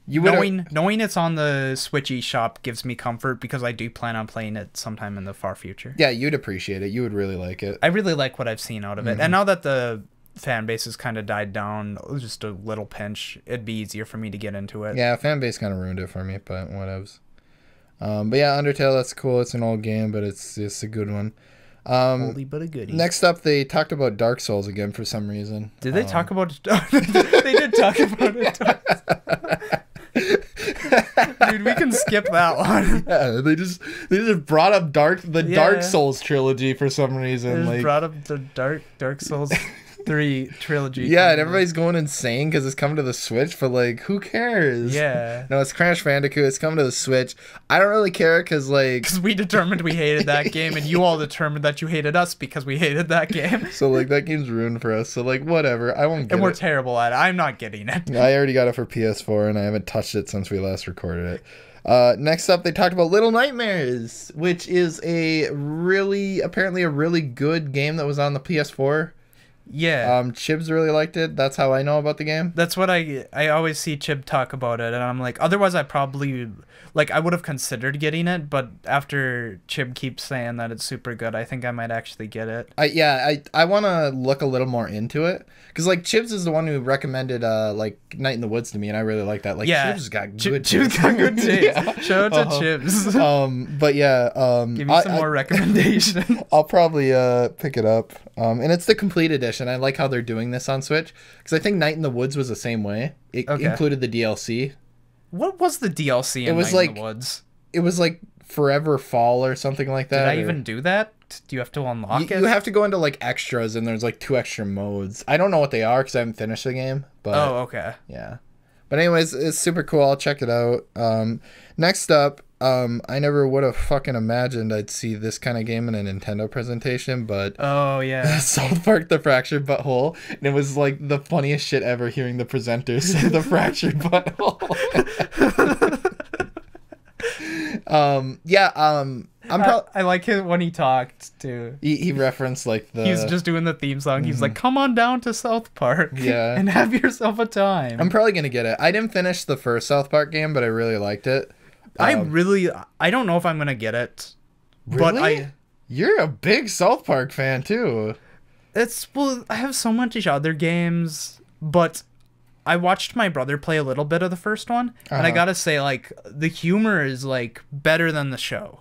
knowing it's on the Switch eShop gives me comfort because I do plan on playing it sometime in the far future. Yeah, you'd appreciate it. You would really like it. I really like what I've seen out of it. And now that the fan base has kind of died down, just a little pinch, it'd be easier for me to get into it. Yeah, fan base kind of ruined it for me, but whatevs. But yeah, Undertale, that's cool. It's an old game, but it's a good one. Oldie but a goodie. Next up, they talked about Dark Souls again for some reason. Did they talk about it? They did talk about it. Dude, we can skip that one. Yeah, they just brought up Dark Souls trilogy for some reason. They just brought up the Dark Souls 3 trilogy. Yeah, and everybody's going insane because it's coming to the Switch, but like, who cares? Yeah. No, it's Crash Bandicoot. It's coming to the Switch. I don't really care because we determined we hated that game, and you all determined that you hated us because we hated that game. So like, that game's ruined for us. So like, whatever. I won't get it. And we're terrible at it. I'm not getting it. I already got it for PS4, and I haven't touched it since we last recorded it. Next up, they talked about Little Nightmares, which is apparently a really good game that was on the PS4. Yeah. Chibs really liked it. That's how I know about the game. That's what I always see Chib talk about it, and I'm like, otherwise I probably, like, I would have considered getting it, but after Chib keeps saying that it's super good, I think I might actually get it. I want to look a little more into it, because like Chibs is the one who recommended like Night in the Woods to me, and I really like that. Like, yeah, Chibs got good Chibs got good taste. Yeah. Shout out to Chibs. But yeah, give me some more recommendations. I'll probably pick it up. And it's the complete edition. I like how they're doing this on Switch, because I think Night in the Woods was the same way. It included the DLC. What was the DLC in Night in the Woods? It was like Forever Fall or something like that. Did I even do that? Do you have to unlock it? You have to go into like extras, and there's like 2 extra modes. I don't know what they are because I haven't finished the game. But oh, okay. Yeah. But anyways, it's super cool. I'll check it out. Next up, I never would have fucking imagined I'd see this kind of game in a Nintendo presentation, but oh yeah, South Park: The Fractured Butthole, and it was like the funniest shit ever hearing the presenters say the fractured butthole. I like it when he talked too. He referenced like the. He's just doing the theme song. He's like, "Come on down to South Park, and have yourself a time." I'm probably gonna get it. I didn't finish the first South Park game, but I really liked it. I don't know if I'm gonna get it. Really? But you're a big South Park fan too. I have so much other games, but I watched my brother play a little bit of the first one, and I gotta say, like, the humor is like better than the show,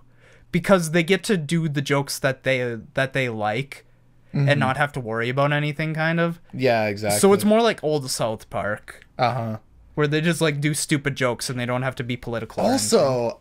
because they get to do the jokes that they like, and not have to worry about anything, kind of. Yeah, exactly. So it's more like old South Park. Where they just like do stupid jokes and they don't have to be political. Also,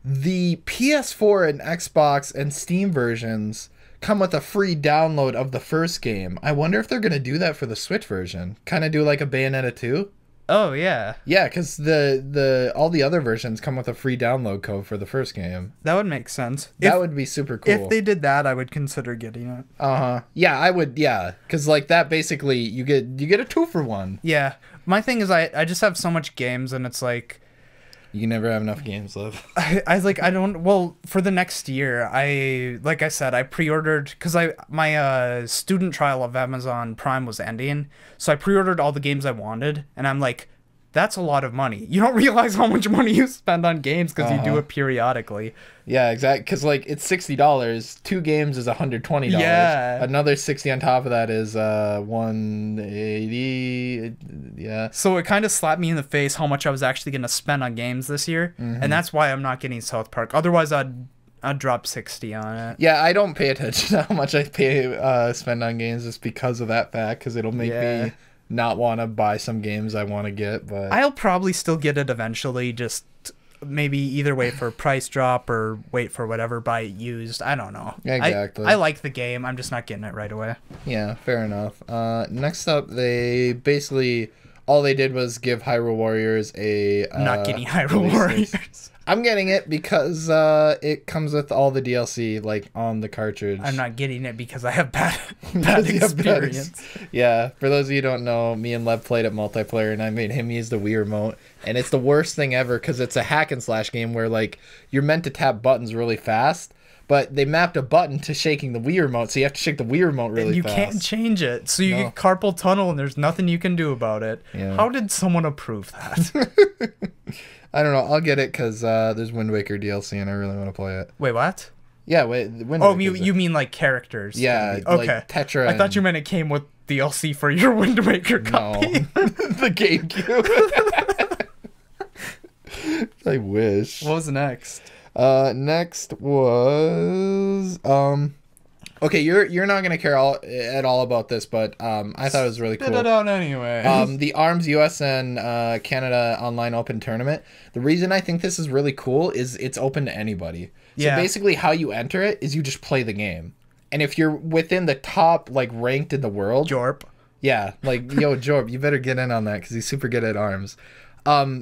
the PS4 and Xbox and Steam versions come with a free download of the first game. I wonder if they're gonna do that for the Switch version. Kind of do like a Bayonetta 2. Oh yeah. Yeah, because all the other versions come with a free download code for the first game. That would make sense. That would be super cool. If they did that, I would consider getting it. Yeah, I would. Yeah, because like that, basically, you get a 2-for-1. Yeah. My thing is, I just have so much games, and it's like, you never have enough games, Lev. For the next year, like I said, I pre-ordered, because my student trial of Amazon Prime was ending, so I pre-ordered all the games I wanted, and I'm like, that's a lot of money. You don't realize how much money you spend on games because you do it periodically. Yeah, exactly. Because like it's $60. 2 games is $120. Yeah. Another 60 on top of that is $180. Yeah. So it kind of slapped me in the face how much I was actually going to spend on games this year, and that's why I'm not getting South Park. Otherwise, I'd drop 60 on it. Yeah, I don't pay attention to how much I spend on games just because of that fact, because it'll make me not want to buy some games I want to get. But I'll probably still get it eventually, just maybe either wait for a price drop or wait for whatever, buy it used. I don't know. Exactly. I like the game. I'm just not getting it right away. Yeah, fair enough. Next up, they basically all they did was give Hyrule Warriors a not getting Hyrule Warriors. I'm getting it because it comes with all the DLC like on the cartridge. I'm not getting it because I have bad experience. Yeah, for those of you who don't know, me and Lev played it multiplayer, and I made him use the Wii remote, and it's the worst thing ever because it's a hack and slash game where like you're meant to tap buttons really fast, but they mapped a button to shaking the Wii remote, so you have to shake the Wii remote really fast. You can't change it, so you get carpal tunnel, and there's nothing you can do about it. Yeah. How did someone approve that? I don't know. I'll get it because there's Wind Waker DLC, and I really want to play it. Wait, what? Yeah, Wind Waker. You mean like characters? Yeah, okay. Like Tetra. I thought you meant it came with DLC for your Wind Waker copy. No. The GameCube. I wish. What was next? Next was okay, you're not gonna care at all about this, but I thought it was really cool. Spit it out anyway. The ARMS US and Canada online open tournament. The reason I think this is really cool is it's open to anybody. So basically how you enter it is you just play the game. And if you're within the top like ranked in the world, Jorp. Yeah, like yo Jorp, you better get in on that because he's super good at ARMS.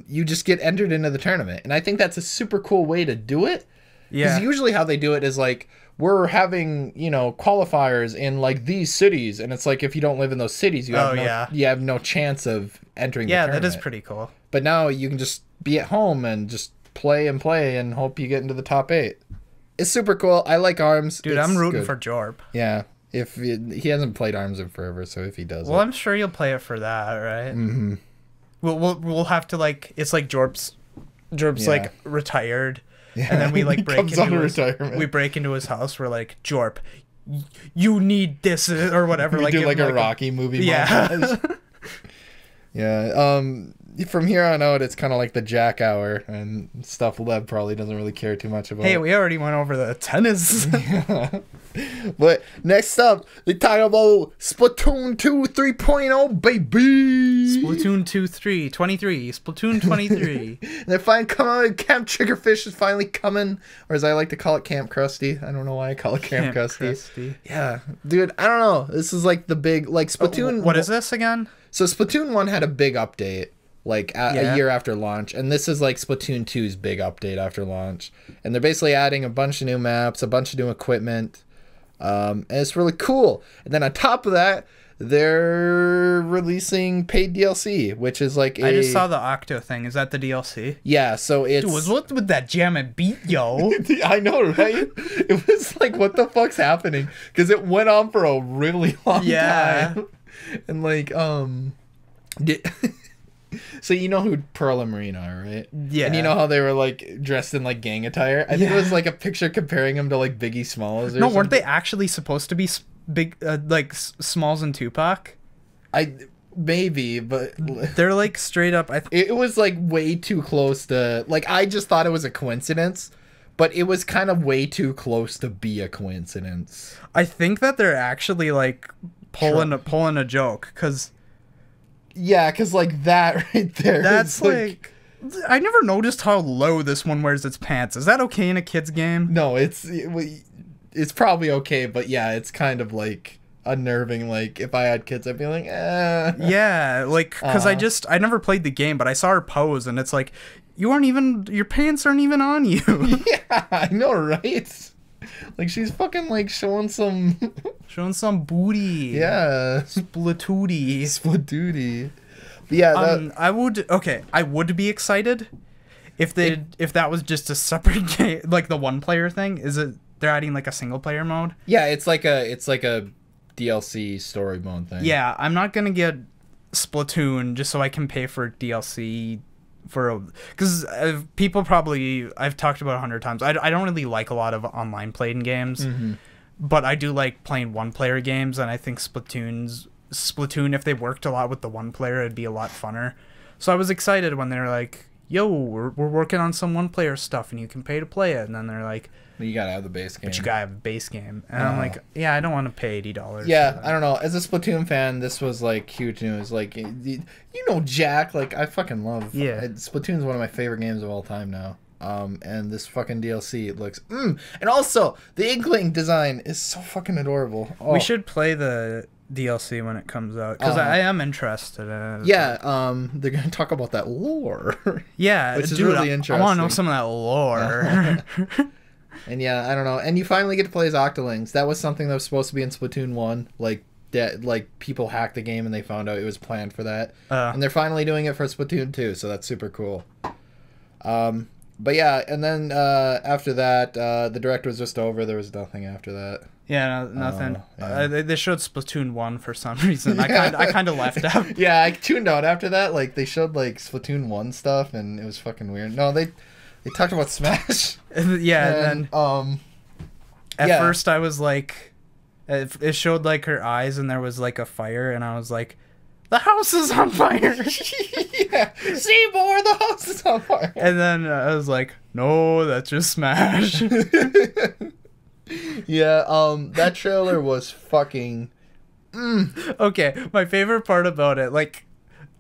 You just get entered into the tournament. And I think that's a super cool way to do it. Yeah. Because usually how they do it is like, we're having, qualifiers in like these cities. And it's like, if you don't live in those cities, you have no chance of entering the tournament. Yeah, that is pretty cool. But now you can just be at home and just play and hope you get into the top 8. It's super cool. I like ARMS. Dude, I'm rooting for Jorp. Yeah. If he hasn't played ARMS in forever, so if he does, well, I'm sure you'll play it for that, right? Mm-hmm. We'll have to like it's like Jorp's like retired, and then we like break into his house. We're like, Jorp, you need this or whatever. We like do like a Rocky movie. Montage. Yeah. From here on out, it's kind of like the Jack hour and stuff. Lev probably doesn't really care too much about. Hey, we already went over the tennis. But next up, they talk about Splatoon 2 3.0, baby. Splatoon 23. Splatoon 23. They're finally coming out. Camp Triggerfish is finally coming. Or as I like to call it, Camp Krusty. I don't know why I call it Camp Krusty. Yeah. Dude, I don't know. This is like the big, like Splatoon. What is this again? So Splatoon 1 had a big update. Like a year after launch, and this is like Splatoon 2's big update after launch, and they're basically adding a bunch of new maps, a bunch of new equipment, and it's really cool. And then on top of that, they're releasing paid DLC, which is like I just saw the Octo thing. Is that the DLC? Yeah, so it's... Dude, what's with that jam and beat, yo? I know, right? It was like, what the fuck's happening? Because it went on for a really long time. And like, so you know who Pearl and Marine are, right? Yeah. And you know how they were like dressed in like gang attire? I think it was like a picture comparing them to like Biggie Smalls or something. Weren't they actually supposed to be big like Smalls and Tupac? Maybe, but they're like straight up it was like way too close to like I just thought it was a coincidence, but it was kind of way too close to be a coincidence. I think that they're actually like pulling a joke cuz yeah, because, like, that right there. That's, like... I never noticed how low this one wears its pants. Is that okay in a kid's game? No, it's probably okay, but, yeah, it's kind of, like, unnerving. Like, if I had kids, I'd be like, eh. Yeah, like, because I never played the game, but I saw her pose, and it's like, your pants aren't even on you. Yeah, I know, right? Like, she's fucking, like, showing some booty. Yeah. Splatoody. But yeah, I would be excited if that was just a separate game, like the one player thing. Is it they're adding like a single player mode? Yeah, it's like a DLC story mode thing. Yeah, I'm not going to get Splatoon just so I can pay for DLC because people probably I've talked about 100 times. I don't really like a lot of online playing games, but I do like playing one player games, and I think Splatoon, if they worked a lot with the one player, it'd be a lot funner. So I was excited when they're like, "Yo, we're working on some one player stuff, and you can pay to play it." And then they're like, "You gotta have the base game." But you gotta have a base game, and I'm like, "Yeah, I don't want to pay $80." Yeah, I don't know. As a Splatoon fan, this was like huge news. Like, you know, Jack. Like, I fucking love. Yeah, Splatoon's one of my favorite games of all time now. And this fucking DLC, it looks. And also the Inkling design is so fucking adorable. Oh. We should play the DLC when it comes out because I am interested in it. Yeah, they're gonna talk about that lore. Yeah, which is really interesting. I want to know some of that lore. And yeah, I don't know. And you finally get to play as Octolings. That was something that was supposed to be in Splatoon 1. Like people hacked the game and they found out it was planned for that. And they're finally doing it for Splatoon 2, so that's super cool. But yeah, and then after that, the direct was just over. There was nothing after that. Yeah, nothing. They showed Splatoon 1 for some reason. I kind of left out. Yeah, I tuned out after that. Like, they showed, like, Splatoon 1 stuff, and it was fucking weird. No, they talked about Smash. Yeah, and then... At first, I was like... It showed, like, her eyes, and there was, like, a fire, and I was like... The house is on fire! Yeah, Seymour, the house is on fire! And then I was like, no, that's just Smash. Yeah, that trailer was fucking... Okay, my favorite part about it, like,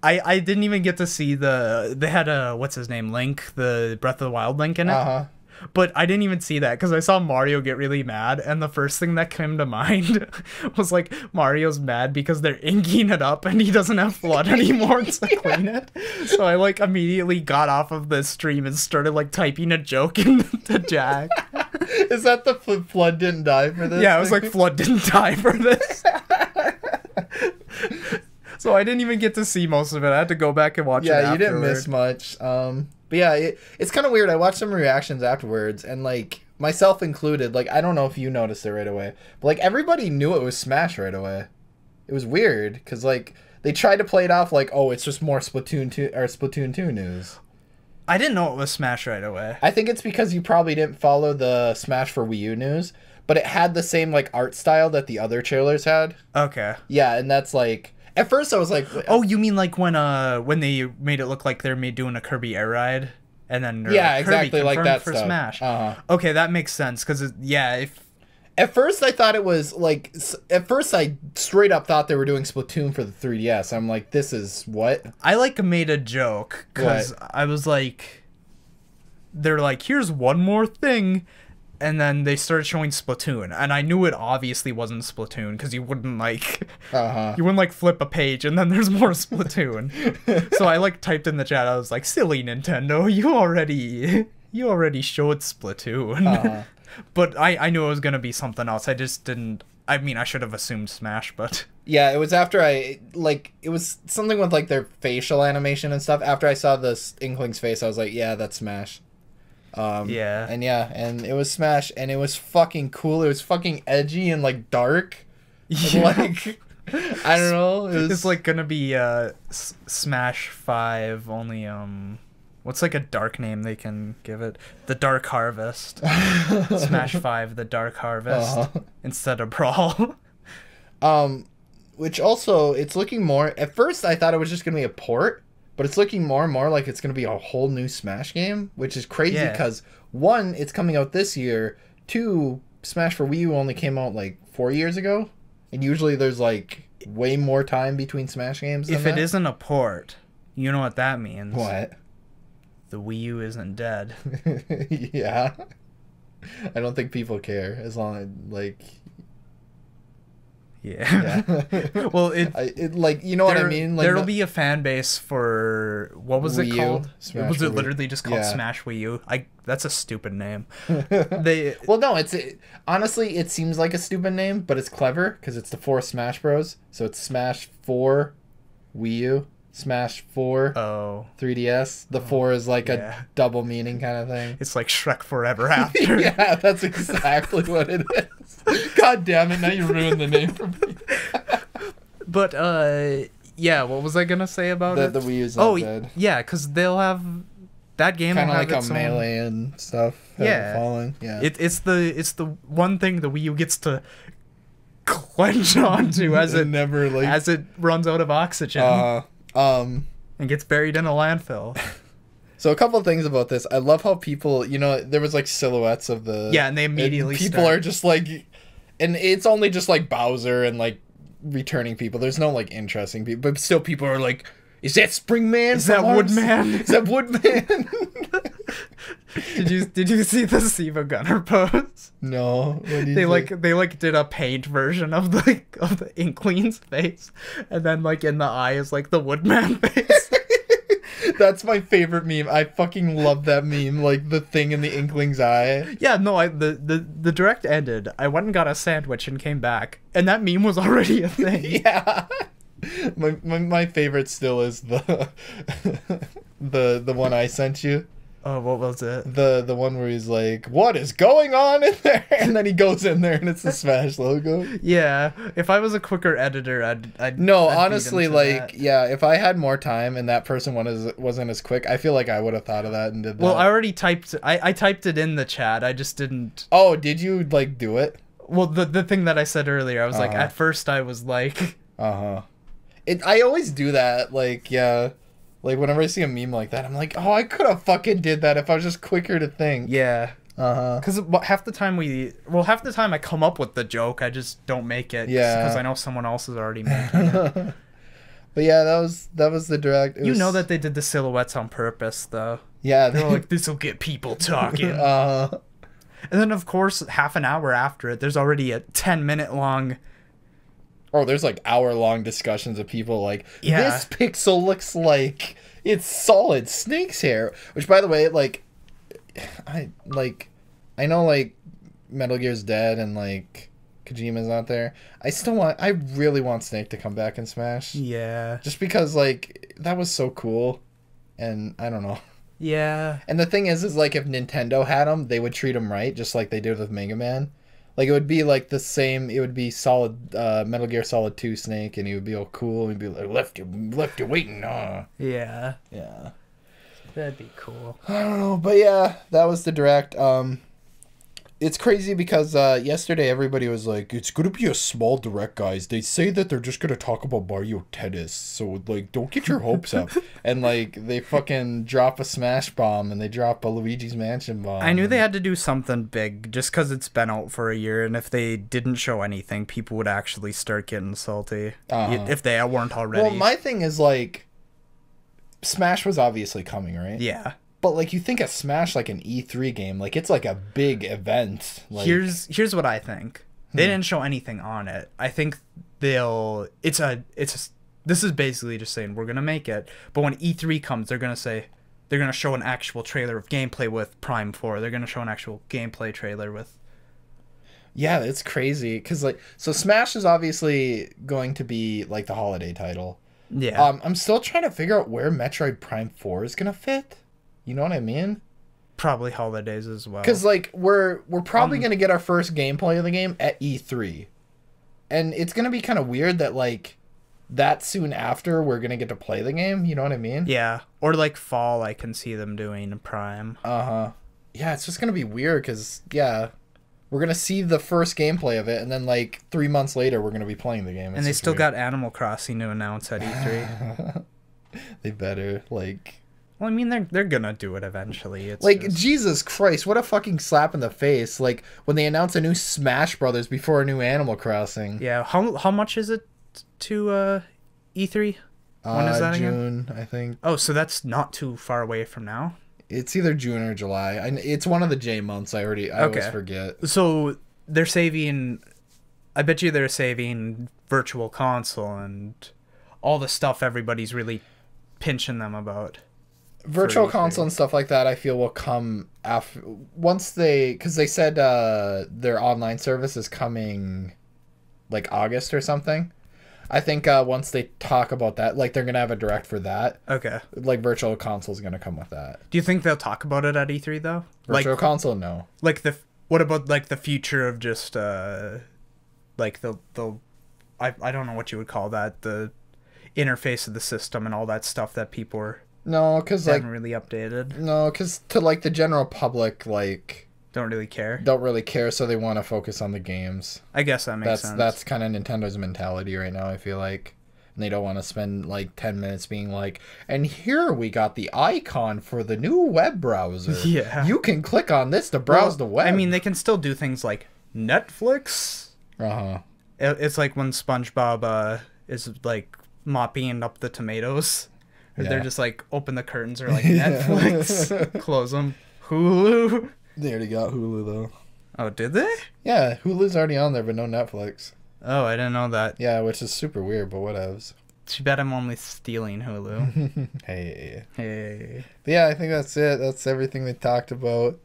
I didn't even get to see they had what's his name, Link, the Breath of the Wild Link in it. But I didn't even see that because I saw Mario get really mad, and the first thing that came to mind was like Mario's mad because they're inking it up and he doesn't have blood anymore to clean it. So I like immediately got off of the stream and started like typing a joke into Jack. Is that the Flood didn't die for this? Yeah, it was like Flood didn't die for this. So I didn't even get to see most of it. I had to go back and watch it afterward. You didn't miss much. But yeah, it's kind of weird. I watched some reactions afterwards, and like myself included, like, I don't know if you noticed it right away, but, like, everybody knew it was Smash right away. It was weird, because, like, they tried to play it off like, oh, it's just more Splatoon 2 or Splatoon 2 news. I didn't know it was Smash right away. I think it's because you probably didn't follow the Smash for Wii U news, but it had the same, like, art style that the other trailers had. Okay. Yeah, and that's, like... At first, I was like... Oh, you mean, like, when they made it look like they're doing a Kirby air ride? And then... Yeah, exactly, like that for stuff. Smash. Uh-huh. Okay, that makes sense, because, yeah, if... At first, I thought it was, like... At first, I straight up thought they were doing Splatoon for the 3DS. I'm like, this is what? I, like, made a joke, because I was like... They're like, here's one more thing, and then they started showing Splatoon, and I knew it obviously wasn't Splatoon, because you wouldn't, like... You wouldn't, like, flip a page, and then there's more Splatoon. So I, like, typed in the chat, I was like, silly Nintendo, you already showed Splatoon. But I knew it was gonna be something else. I just didn't... I mean, I should have assumed Smash, but... Yeah, it was after I... Like, it was something with, like, their facial animation and stuff. After I saw this Inkling's face, I was like, yeah, that's Smash. Yeah. And it was Smash, and it was fucking cool. It was fucking edgy and, like, dark. Yeah. And, like... I don't know. It's, like, gonna be, Smash 5, only, what's, like, a dark name they can give it? The Dark Harvest. Smash 5, The Dark Harvest. Instead of Brawl. Which also, it's looking more... At first, I thought it was just gonna be a port, but it's looking more and more like it's gonna be a whole new Smash game, which is crazy, because, one, it's coming out this year, two, Smash for Wii U only came out, like, 4 years ago, and usually there's, like, way more time between Smash games than If it isn't a port, you know what that means. What? The Wii U isn't dead. Yeah. I don't think people care as long as, like... Yeah. Well, it like, you know what I mean? Like, there'll be a fan base for... What was Wii it U? called? Was it Wii. literally just called Smash Wii U? That's a stupid name. Well, no, honestly, it seems like a stupid name, but it's clever, because it's the 4 Smash Bros. So it's Smash 4 Wii U, Smash 4 3DS. The 4 is like a double meaning kind of thing. It's like Shrek Forever After. Yeah, that's exactly what it is. God damn it, now you ruined the name for me. But, yeah, what was I gonna say about it? The Wii U's not dead. Yeah, because they'll have... That game kind of like its a Melee and stuff. Falling. Yeah. It's the one thing the Wii U gets to clench onto as it never, like... as it runs out of oxygen. And gets buried in a landfill. So a couple of things about this. I love how people, you know, there was like silhouettes of the... Yeah, and they immediately people are just like... And it's only just like Bowser and like returning people. There's no like interesting people. But still people are like, is that Springman? Is that Woodman? Is that Woodman? Did you see the Siva Gunner pose? No. They did a paint version of the Inkling's face, and then like in the eye is like the Woodman face. That's my favorite meme. I fucking love that meme, like the thing in the Inkling's eye. Yeah, no, the direct ended. I went and got a sandwich and came back, and that meme was already a thing. Yeah. My favorite still is the the one I sent you. Oh, what was it? The one where he's like, "What is going on in there?" And then he goes in there and it's the Smash logo. Yeah, if I was a quicker editor, I'd honestly, like, yeah, if I had more time and that person wasn't as quick, I feel like I would have thought of that and did that. Well, I already typed. I typed it in the chat. I just didn't. Oh, did you like do it? Well, the thing that I said earlier, I was like, at first I was like, I always do that. Like, yeah. Like, whenever I see a meme like that, I'm like, oh, I could have fucking did that if I was just quicker to think. Yeah. Because half the time I come up with the joke, I just don't make it. Yeah. Because I know someone else is already making it. But yeah, that was the direct. You know that they did the silhouettes on purpose, though. Yeah. They're like, this'll get people talking. And then, of course, half an hour after it, there's already a 10-minute long... Oh, there's like hour-long discussions of people like, this pixel looks like it's solid snake's hair. Which, by the way, like, I know like Metal Gear's dead and like Kojima's not there. I really want Snake to come back and Smash. Yeah. Just because like that was so cool, and I don't know. Yeah. And the thing is like if Nintendo had them, they would treat them right, just like they did with Mega Man. Like it would be like the same. It would be Solid Metal Gear Solid 2 Snake, and he would be all cool. He'd be like, left you waiting, huh? Yeah. Yeah. That'd be cool. I don't know, but yeah, that was the direct. It's crazy because yesterday everybody was like, it's gonna be a small direct, guys. They say that they're just gonna talk about Mario Tennis, so like don't get your hopes up. And like they fucking drop a Smash bomb and they drop a Luigi's Mansion bomb. I knew they had to do something big just because it's been out for a year, and if they didn't show anything, people would actually start getting salty if they weren't already. Well, my thing is like, Smash was obviously coming, right? Yeah. But like you think of Smash like an E3 game, like it's like a big event. Like... Here's what I think. They didn't show anything on it. I think this is basically just saying we're gonna make it. But when E3 comes, they're gonna show an actual trailer of gameplay with Prime 4. They're gonna show an actual gameplay trailer with. Yeah, it's crazy because like so Smash is obviously going to be like the holiday title. Yeah. I'm still trying to figure out where Metroid Prime 4 is gonna fit. You know what I mean? Probably holidays as well. Because like we're probably gonna get our first gameplay of the game at E3, and it's gonna be kind of weird that like that soon after we're gonna get to play the game. You know what I mean? Yeah. Or like fall, I can see them doing Prime. Yeah, it's just gonna be weird because we're gonna see the first gameplay of it, and then like 3 months later we're gonna be playing the game. And they still got Animal Crossing to announce at E3. They better like. Well, I mean, they're gonna do it eventually. It's like just... Jesus Christ, what a fucking slap in the face! Like when they announce a new Smash Brothers before a new Animal Crossing. Yeah, how much is it to E3? When is that June, again? I think. Oh, so that's not too far away from now. It's either June or July. It's one of the J months. I always forget. So they're saving. I bet you they're saving Virtual Console and all the stuff everybody's really pinching them about. Virtual Console and stuff like that, I feel will come after once because they said their online service is coming like August or something. I think once they talk about that, like they're gonna have a direct for that. Okay. Like Virtual Console is gonna come with that. Do you think they'll talk about it at E3 though? Virtual Console, no. Like what about like the future of just like the I don't know what you would call that, the interface of the system and all that stuff that people are. No, because like haven't really updated. No, because to like the general public, like don't really care. So they want to focus on the games. I guess that makes sense. That's kind of Nintendo's mentality right now. I feel like, and they don't want to spend like 10 minutes being like, and here we got the icon for the new web browser. Yeah, you can click on this to browse the web. I mean, they can still do things like Netflix. It's like when SpongeBob is like mopping up the tomatoes. Yeah. They're just like open the curtains or like Netflix, close them. Hulu. They already got Hulu though. Oh, did they? Yeah, Hulu's already on there, but no Netflix. Oh, I didn't know that. Yeah, which is super weird, but whatevs. Too bad I'm only stealing Hulu. Hey. But yeah, I think that's it. That's everything they talked about.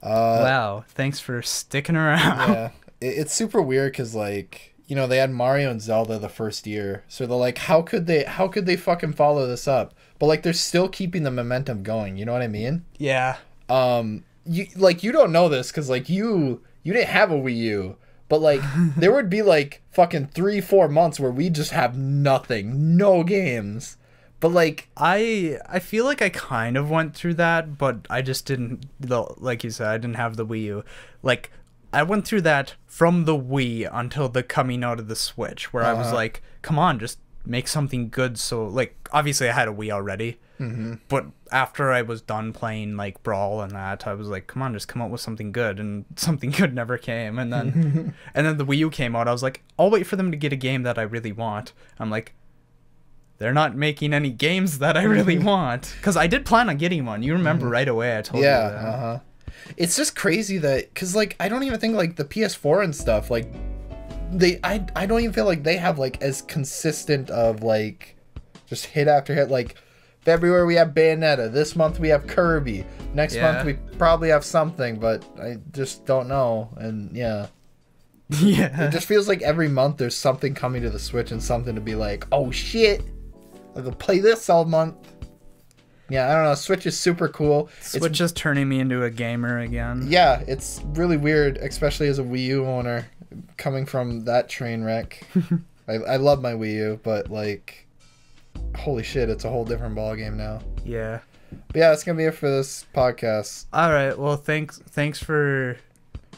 Wow, thanks for sticking around. Yeah, it's super weird because like. You know, they had Mario and Zelda the first year. So they're like, how could they fucking follow this up? But like they're still keeping the momentum going, you know what I mean? Yeah. You don't know this cuz like you didn't have a Wii U, but like there would be like fucking 3-4 months where we just have nothing, no games. But like I feel like I kind of went through that, but I just didn't, like you said, I didn't have the Wii U. Like I went through that from the Wii until the coming out of the Switch, where I was like, come on, just make something good. So, like, obviously I had a Wii already, but after I was done playing, like, Brawl and that, I was like, come on, just come out with something good, and something good never came. And then and then the Wii U came out, I was like, I'll wait for them to get a game that I really want. I'm like, they're not making any games that I really want. Because I did plan on getting one. You remember right away I told you that. It's just crazy that, because, like, I don't even think, like, the PS4 and stuff, like, I don't even feel like they have, like, as consistent of, like, just hit after hit. Like, February we have Bayonetta. This month we have Kirby. Next month we probably have something, but I just don't know. And, yeah. It just feels like every month there's something coming to the Switch and something to be like, oh, shit. I can play this all month. Yeah, I don't know. Switch is super cool. Switch is turning me into a gamer again. Yeah, it's really weird, especially as a Wii U owner, coming from that train wreck. I love my Wii U, but like, holy shit, it's a whole different ballgame now. Yeah. But yeah, that's gonna be it for this podcast. All right. Well, thanks for.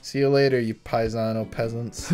See you later, you paisano peasants.